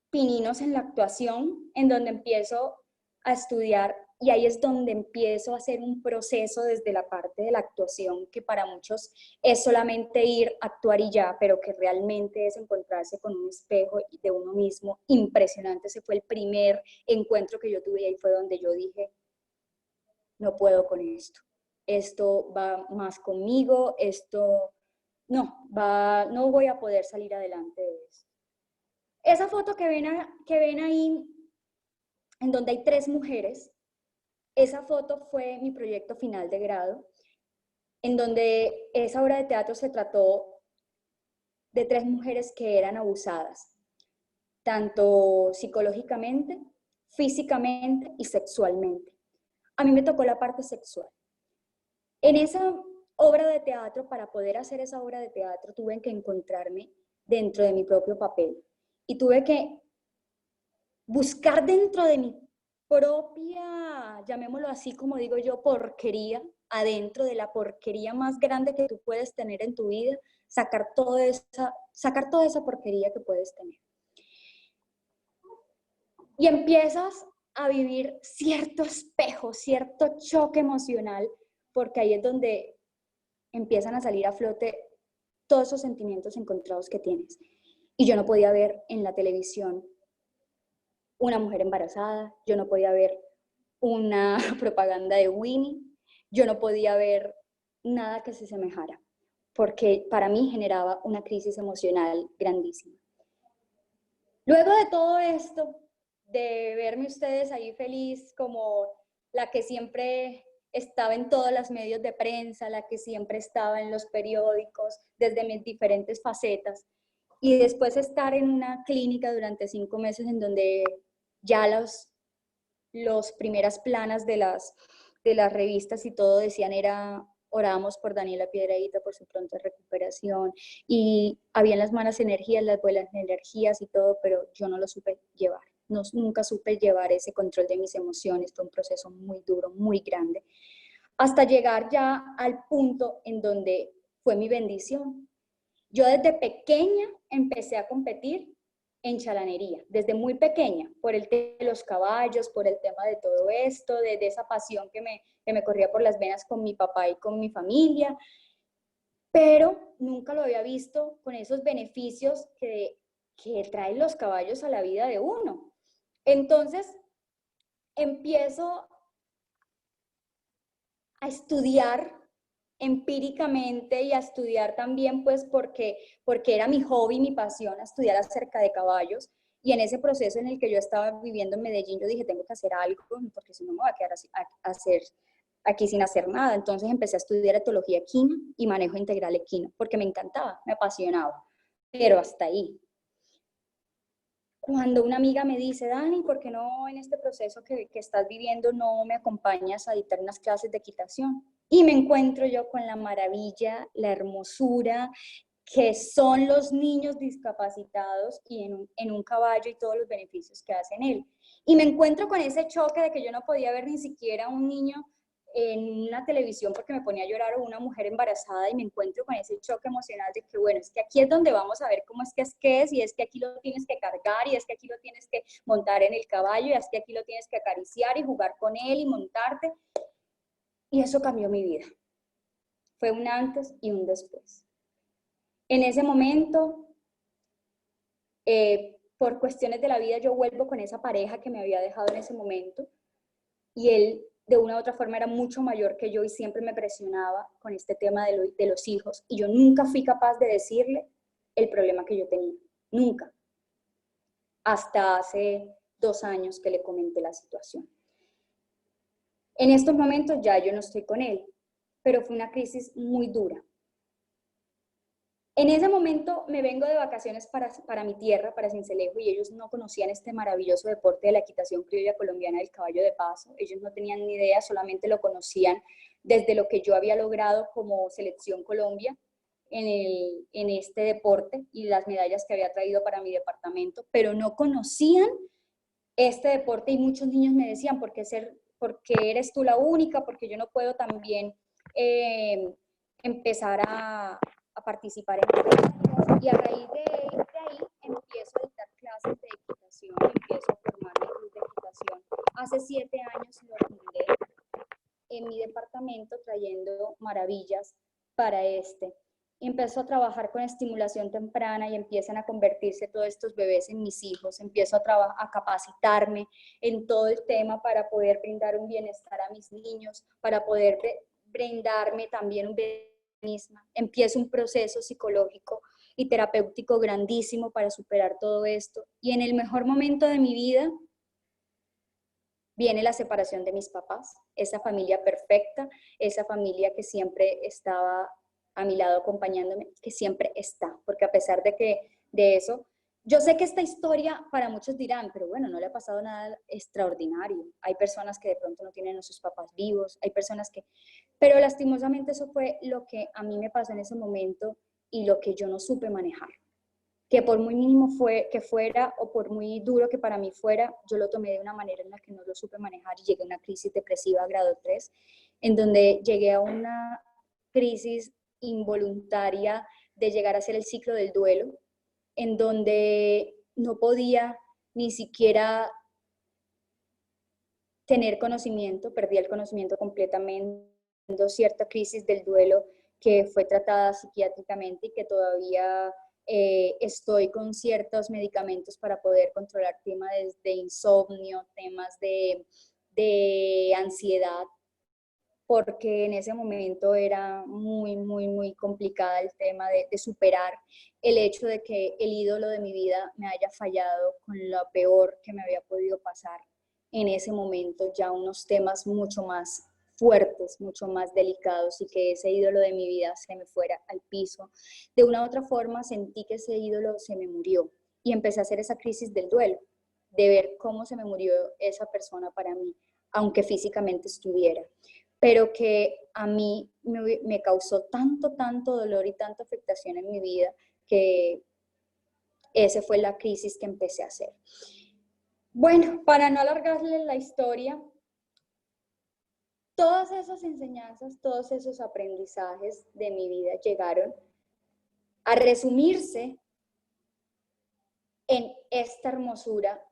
pininos en la actuación, en donde empiezo a estudiar, y ahí es donde empiezo a hacer un proceso desde la parte de la actuación, que para muchos es solamente ir a actuar y ya, pero que realmente es encontrarse con un espejo de uno mismo impresionante. Ese fue el primer encuentro que yo tuve y ahí fue donde yo dije, no puedo con esto va más conmigo, no voy a poder salir adelante de esto. Esa foto que ven ahí, en donde hay 3 mujeres, esa foto fue mi proyecto final de grado, en donde esa obra de teatro se trató de 3 mujeres que eran abusadas. tanto psicológicamente, físicamente y sexualmente. A mí me tocó la parte sexual. En esa obra de teatro, para poder hacer esa obra de teatro, tuve que encontrarme dentro de mi propio papel y tuve que buscar dentro de mi propia, llamémoslo así como digo yo, porquería, adentro de la porquería más grande que tú puedes tener en tu vida, sacar toda esa porquería que puedes tener. Y empiezas a vivir cierto espejo, cierto choque emocional, porque ahí es donde empiezan a salir a flote todos esos sentimientos encontrados que tienes. Y yo no podía ver en la televisión una mujer embarazada, yo no podía ver una propaganda de Winnie, yo no podía ver nada que se semejara, porque para mí generaba una crisis emocional grandísima. Luego de todo esto, de verme ustedes ahí feliz como la que siempre estaba en todos los medios de prensa, la que siempre estaba en los periódicos, desde mis diferentes facetas, y después estar en una clínica durante 5 meses en donde ya los primeras planas de las revistas y todo decían oramos por Daniela Piedrahita por su pronta recuperación, y habían las malas energías, las buenas energías y todo, pero yo no lo supe llevar, nunca supe llevar ese control de mis emociones, fue un proceso muy duro, muy grande, hasta llegar ya al punto en donde fue mi bendición. Yo desde pequeña empecé a competir en chalanería, desde muy pequeña, por el tema de los caballos, por el tema de todo esto, de esa pasión que me corría por las venas con mi papá y con mi familia, pero nunca lo había visto con esos beneficios que traen los caballos a la vida de uno. Entonces, empiezo a estudiar empíricamente y a estudiar también, pues porque era mi hobby, mi pasión, a estudiar acerca de caballos. Y en ese proceso en el que yo estaba viviendo en Medellín, yo dije, tengo que hacer algo, porque si no me voy a quedar aquí sin hacer nada. Entonces empecé a estudiar etología equina y manejo integral equino, porque me encantaba, me apasionaba, pero hasta ahí. Cuando una amiga me dice, Dani, ¿por qué no en este proceso que estás viviendo no me acompañas a dictar unas clases de equitación? Y me encuentro yo con la maravilla, la hermosura que son los niños discapacitados y en un caballo y todos los beneficios que hacen él. Y me encuentro con ese choque de que yo no podía ver ni siquiera un niño en una televisión porque me ponía a llorar, o una mujer embarazada, y me encuentro con ese choque emocional de que, bueno, es que aquí es donde vamos a ver cómo es, y es que aquí lo tienes que cargar, y es que aquí lo tienes que montar en el caballo, y es que aquí lo tienes que acariciar y jugar con él y montarte. Y eso cambió mi vida. Fue un antes y un después. En ese momento, por cuestiones de la vida, yo vuelvo con esa pareja que me había dejado en ese momento, y él de una u otra forma era mucho mayor que yo y siempre me presionaba con este tema de los hijos, y yo nunca fui capaz de decirle el problema que yo tenía, nunca, hasta hace 2 años que le comenté la situación. En estos momentos ya yo no estoy con él, pero fue una crisis muy dura. En ese momento me vengo de vacaciones para mi tierra, para Sincelejo, y ellos no conocían este maravilloso deporte de la equitación criolla colombiana del caballo de paso. Ellos no tenían ni idea, solamente lo conocían desde lo que yo había logrado como Selección Colombia en este deporte y las medallas que había traído para mi departamento, pero no conocían este deporte, y muchos niños me decían, ¿por qué eres tú la única? Porque yo no puedo también empezar a participar en eventos. Y a raíz de ahí empiezo a dictar clases de equitación, empiezo a formar mi club de equitación. Hace 7 años lo fundé en mi departamento, trayendo maravillas para este. Empiezo a trabajar con estimulación temprana y empiezan a convertirse todos estos bebés en mis hijos. Empiezo a capacitarme en todo el tema para poder brindar un bienestar a mis niños, para poder brindarme también un bienestar misma. Empiezo un proceso psicológico y terapéutico grandísimo para superar todo esto. Y en el mejor momento de mi vida viene la separación de mis papás, esa familia perfecta, esa familia que siempre estaba a mi lado acompañándome, que siempre está, porque a pesar de eso, Yo sé que esta historia para muchos dirán, pero bueno, no le ha pasado nada extraordinario. Hay personas que de pronto no tienen a sus papás vivos, hay personas que... Pero lastimosamente eso fue lo que a mí me pasó en ese momento y lo que yo no supe manejar. Que por muy mínimo que fuera o por muy duro que para mí fuera, yo lo tomé de una manera en la que no lo supe manejar y llegué a una crisis depresiva grado 3, en donde llegué a una crisis involuntaria de llegar a ser el ciclo del duelo, en donde no podía ni siquiera tener conocimiento, perdí el conocimiento completamente, cierta crisis del duelo que fue tratada psiquiátricamente y que todavía estoy con ciertos medicamentos para poder controlar temas de insomnio, temas de ansiedad, porque en ese momento era muy complicada el tema de superar el hecho de que el ídolo de mi vida me haya fallado con lo peor que me había podido pasar en ese momento, ya unos temas mucho más fuertes, mucho más delicados, y que ese ídolo de mi vida se me fuera al piso. De una u otra forma sentí que ese ídolo se me murió y empecé a hacer esa crisis del duelo, de ver cómo se me murió esa persona para mí, aunque físicamente estuviera, pero que a mí me causó tanto dolor y tanta afectación en mi vida que esa fue la crisis que empecé a hacer. Bueno, para no alargarles la historia, todas esas enseñanzas, todos esos aprendizajes de mi vida llegaron a resumirse en esta hermosura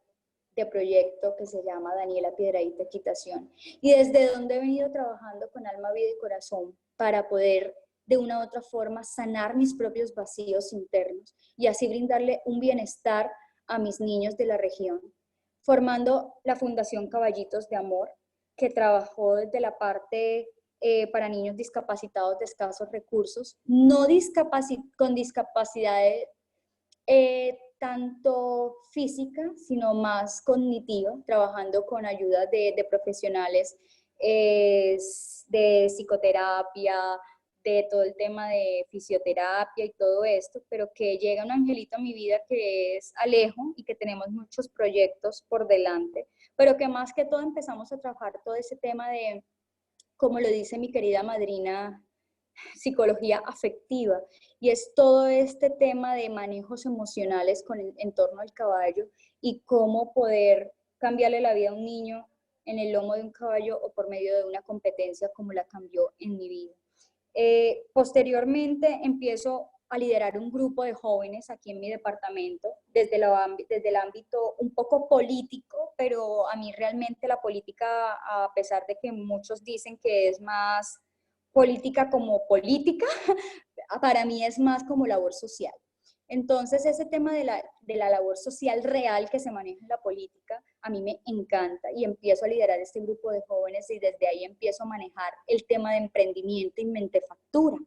de proyecto que se llama Daniela Piedradita Equitación, y desde donde he venido trabajando con alma, vida y corazón para poder de una u otra forma sanar mis propios vacíos internos y así brindarle un bienestar a mis niños de la región, formando la Fundación Caballitos de Amor, que trabajó desde la parte para niños discapacitados de escasos recursos, no con discapacidades tanto física, sino más cognitiva, trabajando con ayuda de profesionales de psicoterapia, de todo el tema de fisioterapia y todo esto, pero que llega un angelito a mi vida que es Alejo y que tenemos muchos proyectos por delante, pero que más que todo empezamos a trabajar todo ese tema de, como lo dice mi querida madrina, psicología afectiva, y es todo este tema de manejos emocionales en torno al caballo y cómo poder cambiarle la vida a un niño en el lomo de un caballo o por medio de una competencia como la cambió en mi vida. Posteriormente empiezo a liderar un grupo de jóvenes aquí en mi departamento, desde el ámbito un poco político, pero a mí realmente la política, a pesar de que muchos dicen que es más política como política, para mí es más como labor social. Entonces, ese tema de la labor social real que se maneja en la política, a mí me encanta y empiezo a liderar este grupo de jóvenes y desde ahí empiezo a manejar el tema de emprendimiento y mentefactura.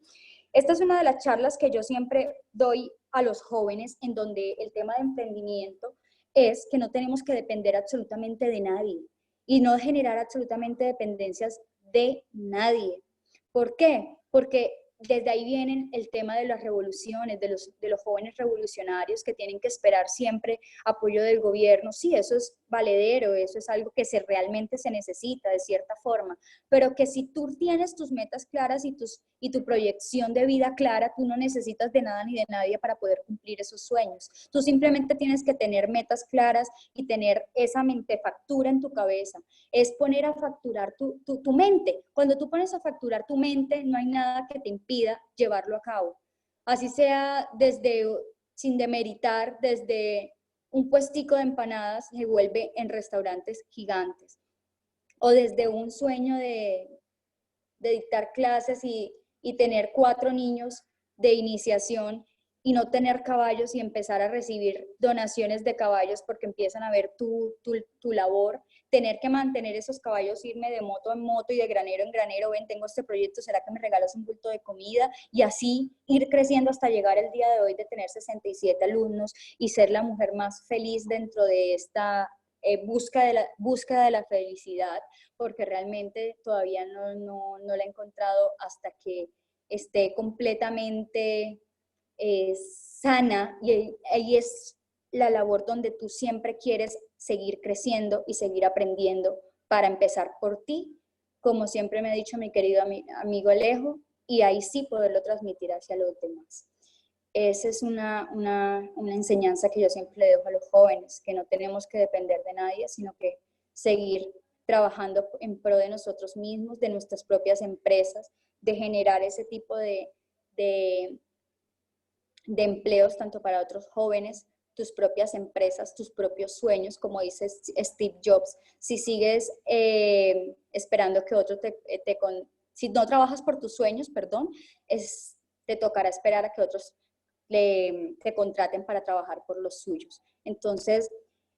Esta es una de las charlas que yo siempre doy a los jóvenes, en donde el tema de emprendimiento es que no tenemos que depender absolutamente de nadie y no generar absolutamente dependencias de nadie. ¿Por qué? Porque desde ahí viene el tema de las revoluciones, de los jóvenes revolucionarios que tienen que esperar siempre apoyo del gobierno. Sí, eso es valedero, eso es algo que realmente se necesita de cierta forma, pero que si tú tienes tus metas claras y tu proyección de vida clara, tú no necesitas de nada ni de nadie para poder cumplir esos sueños. Tú simplemente tienes que tener metas claras y tener esa mentefactura en tu cabeza. Es poner a facturar tu mente. Cuando tú pones a facturar tu mente, no hay nada que te impida llevarlo a cabo. Así sea sin demeritar, desde un puestico de empanadas se vuelve en restaurantes gigantes. O desde un sueño de dictar clases y tener 4 niños de iniciación y no tener caballos y empezar a recibir donaciones de caballos porque empiezan a ver tu labor, tener que mantener esos caballos, irme de moto en moto y de granero en granero, ven, tengo este proyecto, ¿será que me regalas un bulto de comida? Y así ir creciendo hasta llegar el día de hoy de tener 67 alumnos y ser la mujer más feliz dentro de esta búsqueda de la felicidad, porque realmente todavía no la he encontrado hasta que esté completamente sana, y ahí es la labor donde tú siempre quieres seguir creciendo y seguir aprendiendo para empezar por ti, como siempre me ha dicho mi querido amigo Alejo, y ahí sí poderlo transmitir hacia los demás. Esa es una enseñanza que yo siempre le dejo a los jóvenes, que no tenemos que depender de nadie, sino que seguir trabajando en pro de nosotros mismos, de nuestras propias empresas, de generar ese tipo de empleos tanto para otros jóvenes, tus propias empresas, tus propios sueños, como dice Steve Jobs. Si sigues esperando que otro si no trabajas por tus sueños, perdón, te tocará esperar a que otros te contraten para trabajar por los suyos. Entonces,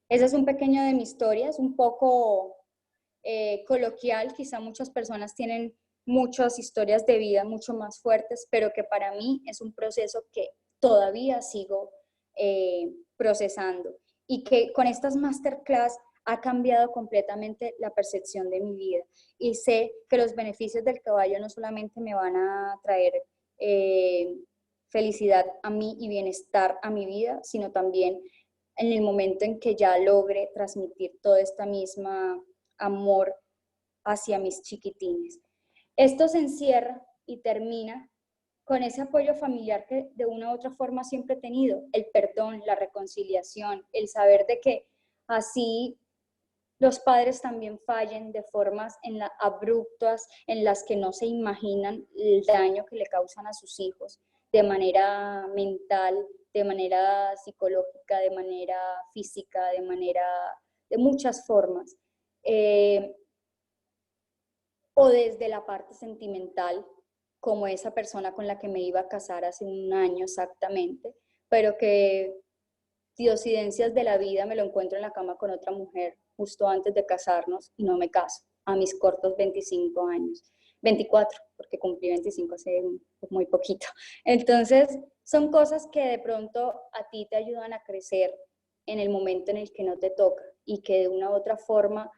ese es un pequeño de mi historia, es un poco coloquial, quizá muchas personas tienen muchas historias de vida mucho más fuertes, pero que para mí es un proceso que todavía sigo procesando y que con estas masterclass ha cambiado completamente la percepción de mi vida y sé que los beneficios del caballo no solamente me van a traer felicidad a mí y bienestar a mi vida, sino también en el momento en que ya logre transmitir toda esta misma amor hacia mis chiquitines. Esto se encierra y termina con ese apoyo familiar que de una u otra forma siempre he tenido, el perdón, la reconciliación, el saber de que así los padres también fallen de formas abruptas en las que no se imaginan el daño que le causan a sus hijos, de manera mental, de manera psicológica, de manera física, de muchas formas. O desde la parte sentimental, como esa persona con la que me iba a casar hace un año exactamente, pero que diosidencias de la vida me lo encuentro en la cama con otra mujer justo antes de casarnos y no me caso a mis cortos 25 años, 24, porque cumplí 25 hace muy poquito. Entonces, son cosas que de pronto a ti te ayudan a crecer en el momento en el que no te toca y que de una u otra forma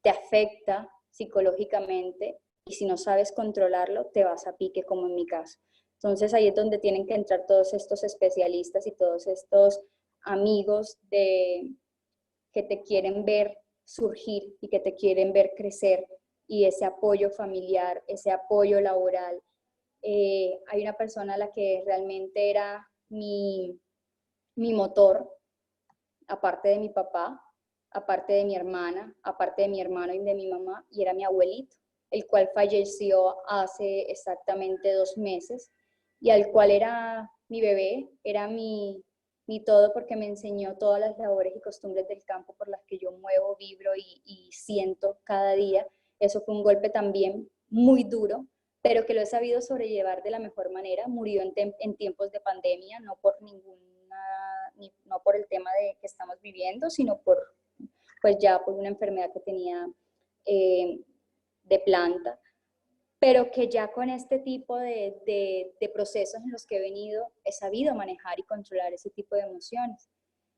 te afecta psicológicamente y si no sabes controlarlo, te vas a pique como en mi caso. Entonces ahí es donde tienen que entrar todos estos especialistas y todos estos amigos que te quieren ver surgir y que te quieren ver crecer y ese apoyo familiar, ese apoyo laboral. Hay una persona a la que realmente era mi motor, aparte de mi papá, aparte de mi hermana, aparte de mi hermano y de mi mamá, y era mi abuelito, el cual falleció hace exactamente 2 meses, y al cual era mi bebé, era mi todo, porque me enseñó todas las labores y costumbres del campo por las que yo muevo, vibro y siento cada día. Eso fue un golpe también muy duro, pero que lo he sabido sobrellevar de la mejor manera. Murió en tiempos de pandemia, no por no por el tema que estamos viviendo, sino pues ya por una enfermedad que tenía de planta, pero que ya con este tipo de procesos en los que he venido, he sabido manejar y controlar ese tipo de emociones,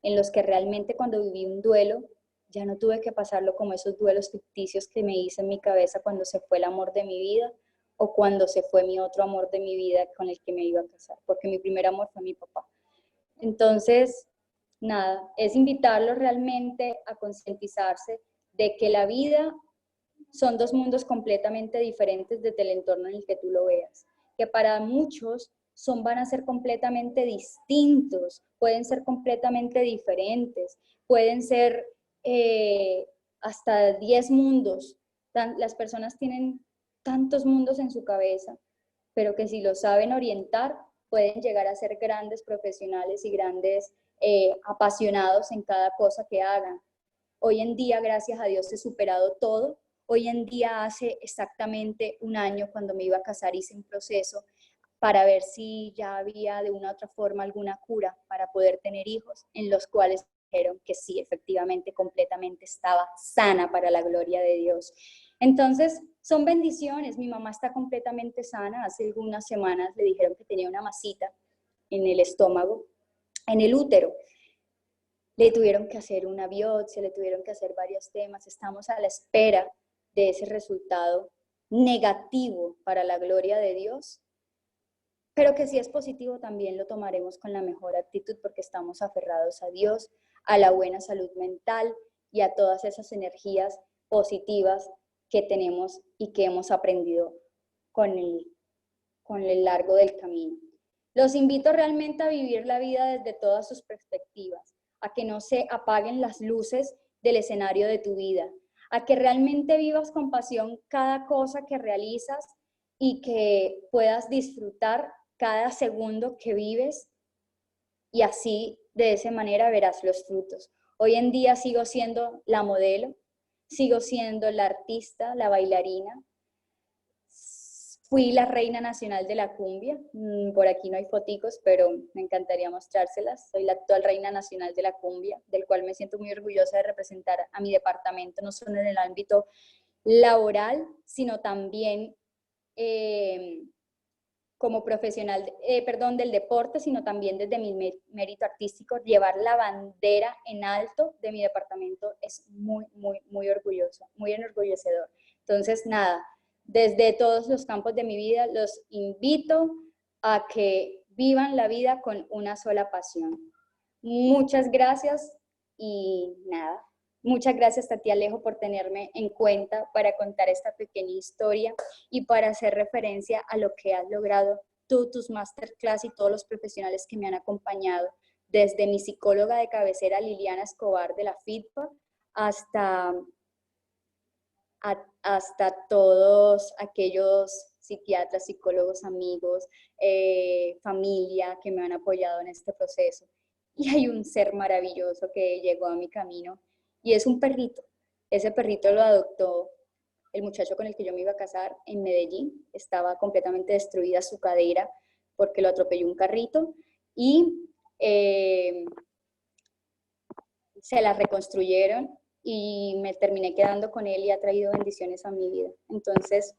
en los que realmente cuando viví un duelo, ya no tuve que pasarlo como esos duelos ficticios que me hice en mi cabeza cuando se fue el amor de mi vida o cuando se fue mi otro amor de mi vida con el que me iba a casar, porque mi primer amor fue mi papá. Entonces, nada, es invitarlos realmente a concientizarse de que la vida son 2 mundos completamente diferentes desde el entorno en el que tú lo veas, que para muchos van a ser completamente distintos, pueden ser completamente diferentes, pueden ser hasta 10 mundos. Las personas tienen tantos mundos en su cabeza, pero que si lo saben orientar, pueden llegar a ser grandes profesionales y grandes apasionados en cada cosa que hagan. Hoy en día, gracias a Dios, he superado todo. Hoy en día, hace exactamente un año, cuando me iba a casar, hice un proceso para ver si ya había de una u otra forma alguna cura para poder tener hijos, en los cuales dijeron que sí, efectivamente, completamente estaba sana para la gloria de Dios. Entonces, son bendiciones. Mi mamá está completamente sana. Hace algunas semanas le dijeron que tenía una masita en el estómago, en el útero. Le tuvieron que hacer una biopsia, le tuvieron que hacer varios temas. Estamos a la espera de ese resultado negativo para la gloria de Dios, pero que si es positivo también lo tomaremos con la mejor actitud porque estamos aferrados a Dios, a la buena salud mental y a todas esas energías positivas que tenemos y que hemos aprendido con el largo del camino. Los invito realmente a vivir la vida desde todas sus perspectivas, a que no se apaguen las luces del escenario de tu vida, a que realmente vivas con pasión cada cosa que realizas y que puedas disfrutar cada segundo que vives y así de esa manera verás los frutos. Hoy en día sigo siendo la modelo, sigo siendo la artista, la bailarina. Fui la reina nacional de la cumbia, por aquí no hay foticos, pero me encantaría mostrárselas. Soy la actual reina nacional de la cumbia, del cual me siento muy orgullosa de representar a mi departamento, no solo en el ámbito laboral, sino también como profesional, del deporte, sino también desde mi mérito artístico. Llevar la bandera en alto de mi departamento es muy, muy, muy orgulloso, muy enorgullecedor. Entonces, nada, desde todos los campos de mi vida los invito a que vivan la vida con una sola pasión. Muchas gracias y nada, muchas gracias a ti, Alejo, por tenerme en cuenta para contar esta pequeña historia y para hacer referencia a lo que has logrado tú, tus masterclass y todos los profesionales que me han acompañado, desde mi psicóloga de cabecera, Liliana Escobar de la FITPA, hasta todos aquellos psiquiatras, psicólogos, amigos, familia que me han apoyado en este proceso. Y hay un ser maravilloso que llegó a mi camino y es un perrito. Ese perrito lo adoptó el muchacho con el que yo me iba a casar en Medellín. Estaba completamente destruida su cadera porque lo atropelló un carrito y se la reconstruyeron y me terminé quedando con él y ha traído bendiciones a mi vida. Entonces,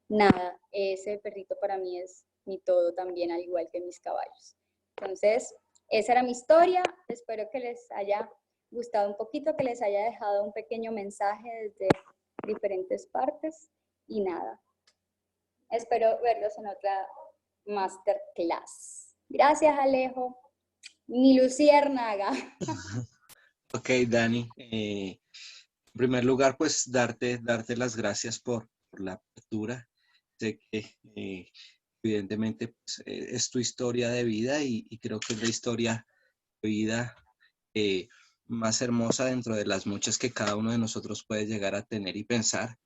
nada, ese perrito para mí es mi todo también, al igual que mis caballos. Entonces, esa era mi historia. Espero que les haya gustado un poquito, que les haya dejado un pequeño mensaje desde diferentes partes y nada. Espero verlos en otra masterclass. Gracias, Alejo. Mi luciérnaga. Ok, Dani. En primer lugar, pues darte las gracias por la apertura. Sé que evidentemente pues, es tu historia de vida y creo que es la historia de vida eh, más hermosa dentro de las muchas que cada uno de nosotros puede llegar a tener y pensar.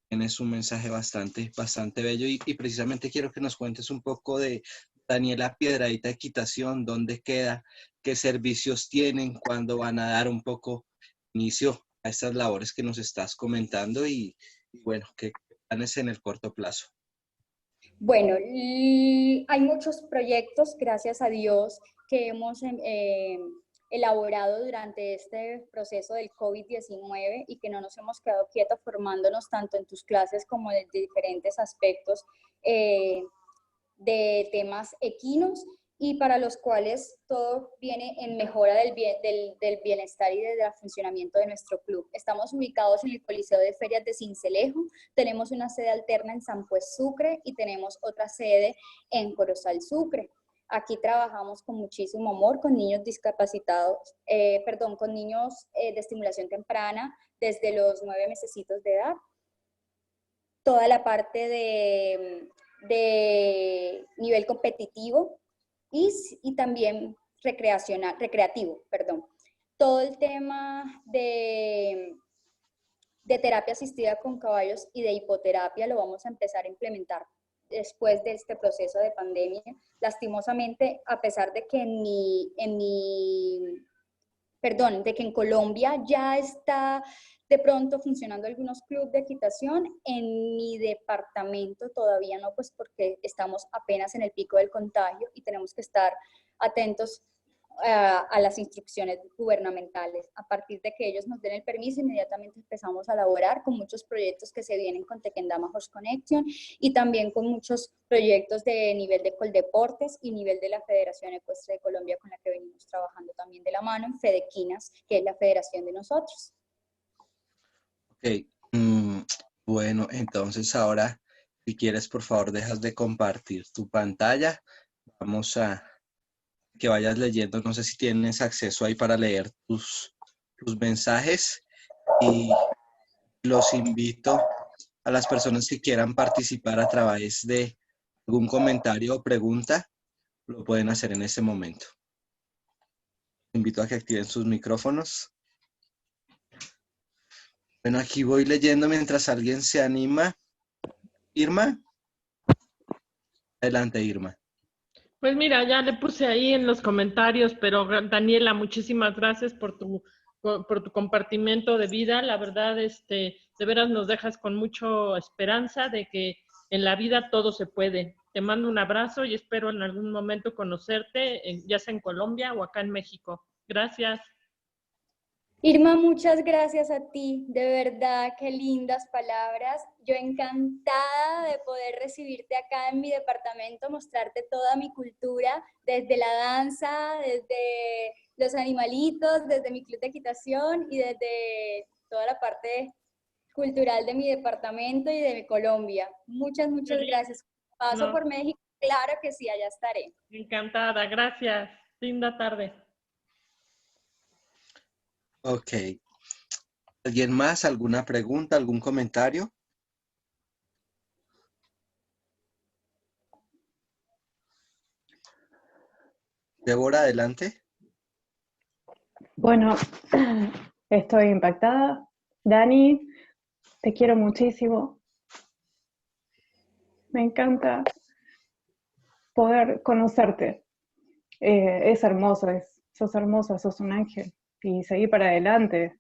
Tienes un mensaje bastante bello y precisamente quiero que nos cuentes un poco de Daniela Piedradita Equitación, dónde queda, qué servicios tienen, cuándo van a dar un poco inicio a estas labores que nos estás comentando y bueno, qué planes en el corto plazo. Bueno, hay muchos proyectos, gracias a Dios, que hemos elaborado durante este proceso del COVID-19 y que no nos hemos quedado quietos formándonos tanto en tus clases como de diferentes aspectos de temas equinos y para los cuales todo viene en mejora del bienestar y del funcionamiento de nuestro club. Estamos ubicados en el Coliseo de Ferias de Sincelejo, tenemos una sede alterna en San Pues Sucre y tenemos otra sede en Corozal Sucre. Aquí trabajamos con muchísimo amor con niños discapacitados, con niños de estimulación temprana desde los 9 mesecitos de edad. Toda la parte de nivel competitivo y también recreativo, perdón. Todo el tema de terapia asistida con caballos y de hipoterapia lo vamos a empezar a implementar después de este proceso de pandemia. Lastimosamente, a pesar de que de que en Colombia ya está de pronto funcionando algunos clubes de equitación, en mi departamento todavía no, pues porque estamos apenas en el pico del contagio y tenemos que estar atentos a las instrucciones gubernamentales. A partir de que ellos nos den el permiso, inmediatamente empezamos a elaborar con muchos proyectos que se vienen con Tequendama Horse Connection y también con muchos proyectos de nivel de Coldeportes y nivel de la Federación Ecuestre de Colombia, con la que venimos trabajando también de la mano en Fedequinas, que es la federación de nosotros. Ok, bueno, entonces ahora, si quieres, por favor, dejas de compartir tu pantalla Vamos a que vayas leyendo. No sé si tienes acceso ahí para leer tus mensajes y los invito a las personas que quieran participar a través de algún comentario o pregunta, lo pueden hacer en este momento. Invito a que activen sus micrófonos. Bueno, aquí voy leyendo mientras alguien se anima. Irma, adelante, Irma. Pues mira, ya le puse ahí en los comentarios, pero Daniela, muchísimas gracias por tu compartimiento de vida. La verdad, de veras nos dejas con mucha esperanza de que en la vida todo se puede. Te mando un abrazo y espero en algún momento conocerte, ya sea en Colombia o acá en México. Gracias. Irma, muchas gracias a ti, de verdad, qué lindas palabras. Yo encantada de poder recibirte acá en mi departamento, mostrarte toda mi cultura, desde la danza, desde los animalitos, desde mi club de equitación y desde toda la parte cultural de mi departamento y de Colombia. Muchas, muchas gracias. Paso por México, claro que sí, allá estaré. Encantada, gracias. Linda tarde. Ok. ¿Alguien más? ¿Alguna pregunta? ¿Algún comentario? Débora, adelante. Bueno, estoy impactada. Dani, te quiero muchísimo. Me encanta poder conocerte. Es hermoso, sos hermosa, sos un ángel. Y seguir para adelante,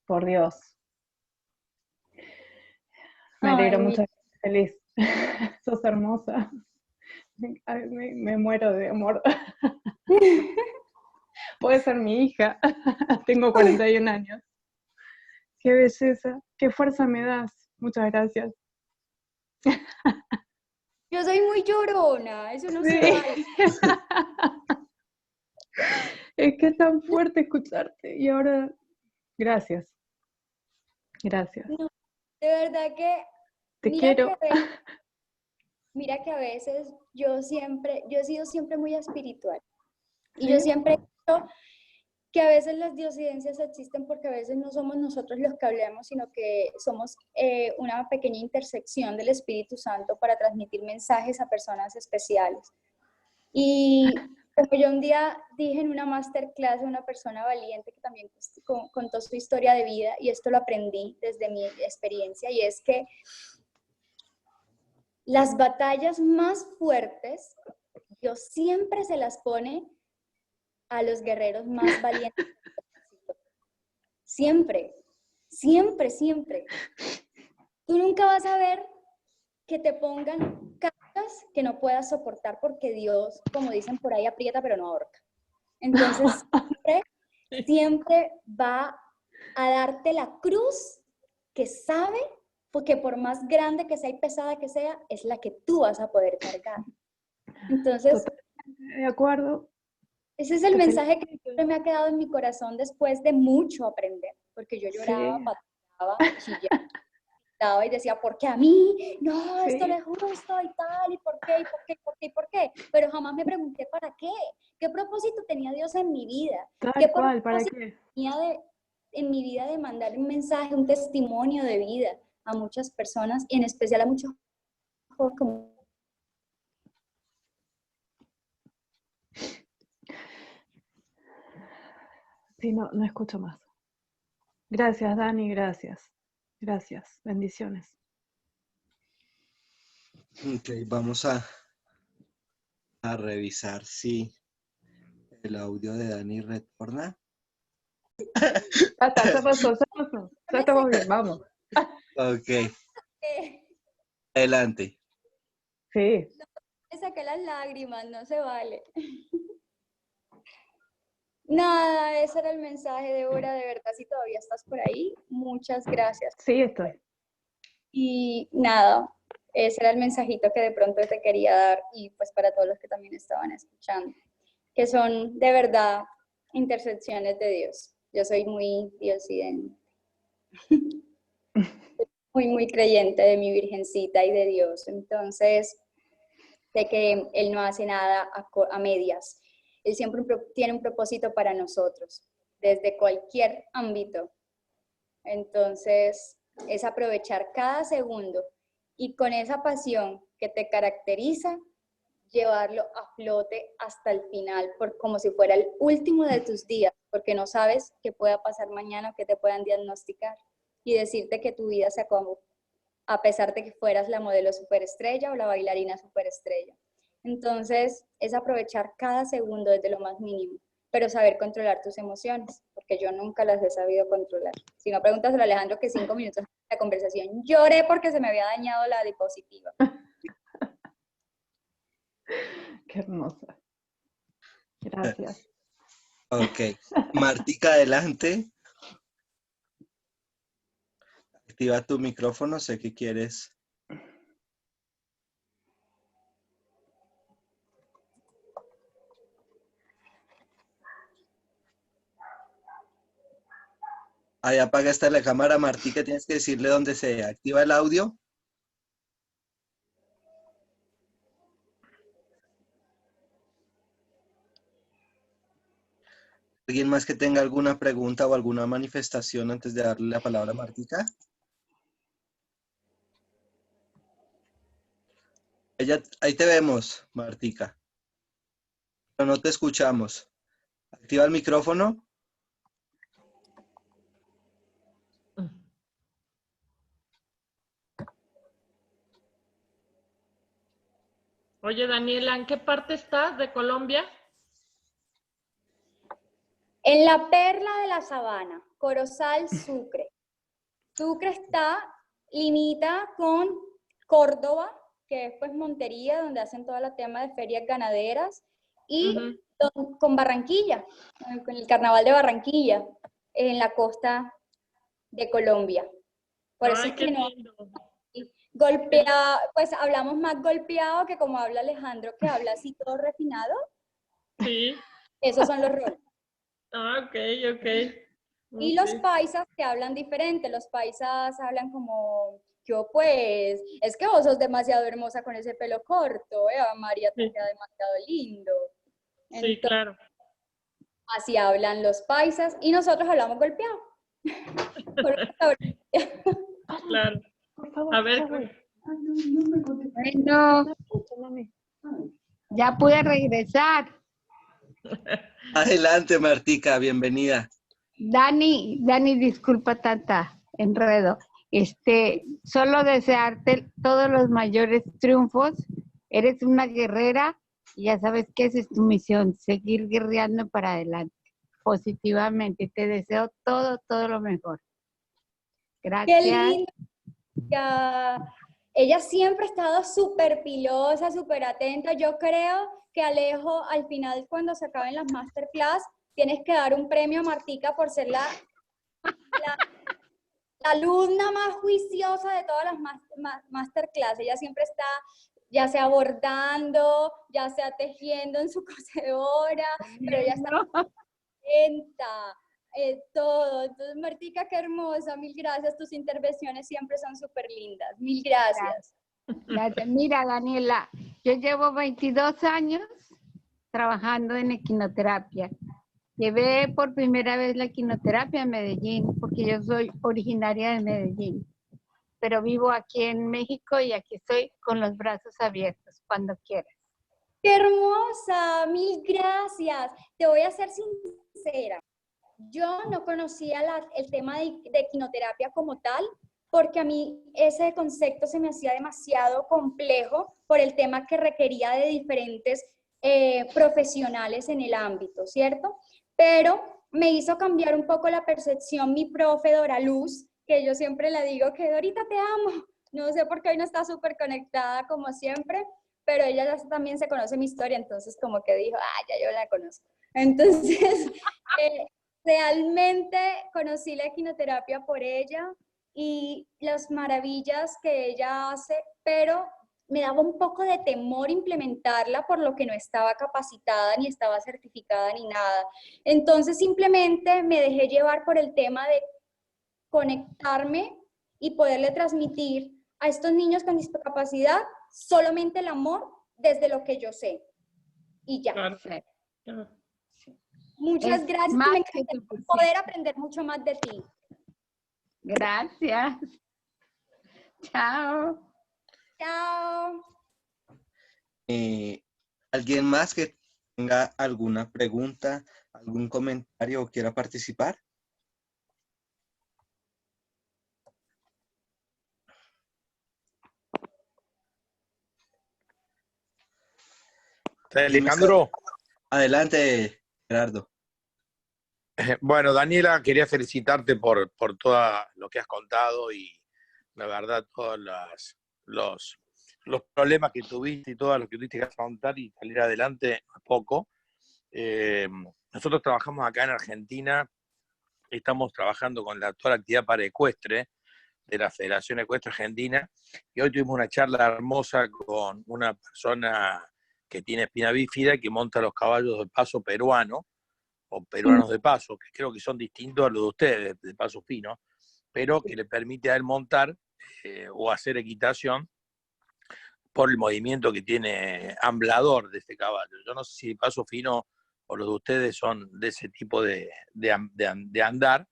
por Dios. Me alegra mucho, feliz. Sos hermosa. Me muero de amor. Puede ser mi hija. Tengo 41 años. Qué belleza, qué fuerza me das. Muchas gracias. Yo soy muy llorona, eso no se vale. Es que es tan fuerte escucharte. Y ahora, gracias. Gracias. No, de verdad que, Te quiero. Mira que a veces yo he sido siempre muy espiritual. Y ¿Sí? yo siempre he dicho que a veces las diosidencias existen porque a veces no somos nosotros los que hablamos, sino que somos una pequeña intersección del Espíritu Santo para transmitir mensajes a personas especiales. Y como yo un día dije en una masterclass de una persona valiente que también contó su historia de vida, y esto lo aprendí desde mi experiencia, y es que las batallas más fuertes, Dios siempre se las pone a los guerreros más valientes. Siempre, siempre, siempre. Tú nunca vas a ver que te pongan cargas que no puedas soportar porque Dios, como dicen por ahí, aprieta pero no ahorca. Entonces, siempre va a darte la cruz que sabe, porque por más grande que sea y pesada que sea, es la que tú vas a poder cargar. Entonces, totalmente de acuerdo. Ese es el mensaje que siempre me ha quedado en mi corazón después de mucho aprender, porque yo lloraba, pataleaba, chillaba y decía, ¿por qué a mí? No, esto no es justo y tal, ¿y por qué? ¿Y por qué? ¿Y por qué? ¿Y por qué? Pero jamás me pregunté ¿para qué? ¿Qué propósito tenía Dios en mi vida? Tal cual, ¿para qué? Tenía en mi vida de mandar un mensaje, un testimonio de vida a muchas personas, y en especial a muchos jóvenes como Sí, no escucho más. Gracias, Dani, gracias. Gracias, bendiciones. Ok, vamos a revisar si el audio de Dani retorna. Ya pasó. Ya estamos bien, vamos. Ok. Adelante. Sí. Me saqué las lágrimas, no se vale. Nada, ese era el mensaje, Débora, de verdad, si todavía estás por ahí, muchas gracias. Sí, estoy. Y nada, ese era el mensajito que de pronto te quería dar, y pues para todos los que también estaban escuchando, que son de verdad intersecciones de Dios. Yo soy muy diosidente, muy creyente de mi Virgencita y de Dios. Entonces, Sé que Él no hace nada a medias. Él siempre tiene un propósito para nosotros, desde cualquier ámbito. Entonces, es aprovechar cada segundo y con esa pasión que te caracteriza, llevarlo a flote hasta el final, como si fuera el último de tus días, porque no sabes qué pueda pasar mañana o qué te puedan diagnosticar, y decirte que tu vida se acabó, a pesar de que fueras la modelo superestrella o la bailarina superestrella. Entonces, es aprovechar cada segundo desde lo más mínimo, pero saber controlar tus emociones, porque yo nunca las he sabido controlar. Si no, pregúntaselo a Alejandro, que 5 minutos de la conversación lloré porque se me había dañado la diapositiva. Qué hermosa. Gracias. Ok. Martica, adelante. Activa tu micrófono, sé que quieres. Ahí apaga esta la cámara, Martica, tienes que decirle dónde se activa el audio. ¿Alguien más que tenga alguna pregunta o alguna manifestación antes de darle la palabra a Martica? Ahí te vemos, Martica. Pero no te escuchamos. Activa el micrófono. Oye, Daniela, ¿en qué parte estás de Colombia? En la perla de la sabana, Corozal, Sucre. Sucre limita con Córdoba, que es pues Montería, donde hacen todo el tema de ferias ganaderas, y con Barranquilla, con el carnaval de Barranquilla, en la costa de Colombia. Por eso es que no golpeado, pues hablamos más golpeado que como habla Alejandro, que habla así todo refinado. Sí. Esos son los roles. Ah, ok. Y los paisas que hablan diferente, los paisas hablan como, yo pues, es que vos sos demasiado hermosa con ese pelo corto, María te queda demasiado lindo. Entonces, sí, claro. Así hablan los paisas y nosotros hablamos golpeado. Claro. Por favor, A ver. Bueno, ya pude regresar. Adelante, Martica, bienvenida. Dani, disculpa tanta enredo. Solo desearte todos los mayores triunfos. Eres una guerrera y ya sabes que esa es tu misión, seguir guerreando para adelante, positivamente. Te deseo todo lo mejor. Gracias. Qué lindo. Ella siempre ha estado súper pilosa, súper atenta. Yo creo que Alejo, al final, cuando se acaben las masterclass, tienes que dar un premio a Martica por ser la alumna más juiciosa de todas las masterclass. Ella siempre está, ya sea bordando, ya sea tejiendo en su cocedora, pero ella está atenta. Todo. Entonces, Martica, qué hermosa, mil gracias. Tus intervenciones siempre son súper lindas. Mil gracias. Gracias. Mira, Daniela, yo llevo 22 años trabajando en equinoterapia. Llevé por primera vez la equinoterapia en Medellín, porque yo soy originaria de Medellín, pero vivo aquí en México y aquí estoy con los brazos abiertos, cuando quieras. ¡Qué hermosa! Mil gracias. Te voy a ser sincera. Yo no conocía el tema de equinoterapia como tal, porque a mí ese concepto se me hacía demasiado complejo por el tema que requería de diferentes profesionales en el ámbito, ¿cierto? Pero me hizo cambiar un poco la percepción mi profe Dora Luz, que yo siempre le digo que Dorita te amo. No sé por qué hoy no está súper conectada como siempre, pero ella ya también se conoce mi historia, entonces como que dijo, ya yo la conozco. Entonces, realmente conocí la equinoterapia por ella y las maravillas que ella hace, pero me daba un poco de temor implementarla por lo que no estaba capacitada, ni estaba certificada, ni nada. Entonces simplemente me dejé llevar por el tema de conectarme y poderle transmitir a estos niños con discapacidad solamente el amor desde lo que yo sé. Y ya. Claro. Sí. Muchas Es gracias. más Me que encantaría suficiente. poder aprender mucho más de ti. Gracias. Chao. Chao. ¿Alguien más que tenga alguna pregunta, algún comentario o quiera participar? Alejandro, Adelante, Gerardo. bueno, Daniela, quería felicitarte por todo lo que has contado y la verdad todos los problemas que tuviste y todo lo que tuviste que afrontar y salir adelante a poco. Nosotros trabajamos acá en Argentina, estamos trabajando con toda la actividad paraecuestre de la Federación Ecuestre Argentina y hoy tuvimos una charla hermosa con una persona que tiene espina bífida que monta los caballos del paso peruano o peruanos de paso, que creo que son distintos a los de ustedes, de paso fino, pero que le permite a él montar o hacer equitación por el movimiento que tiene amblador de este caballo. Yo no sé si paso fino o los de ustedes son de ese tipo de andar,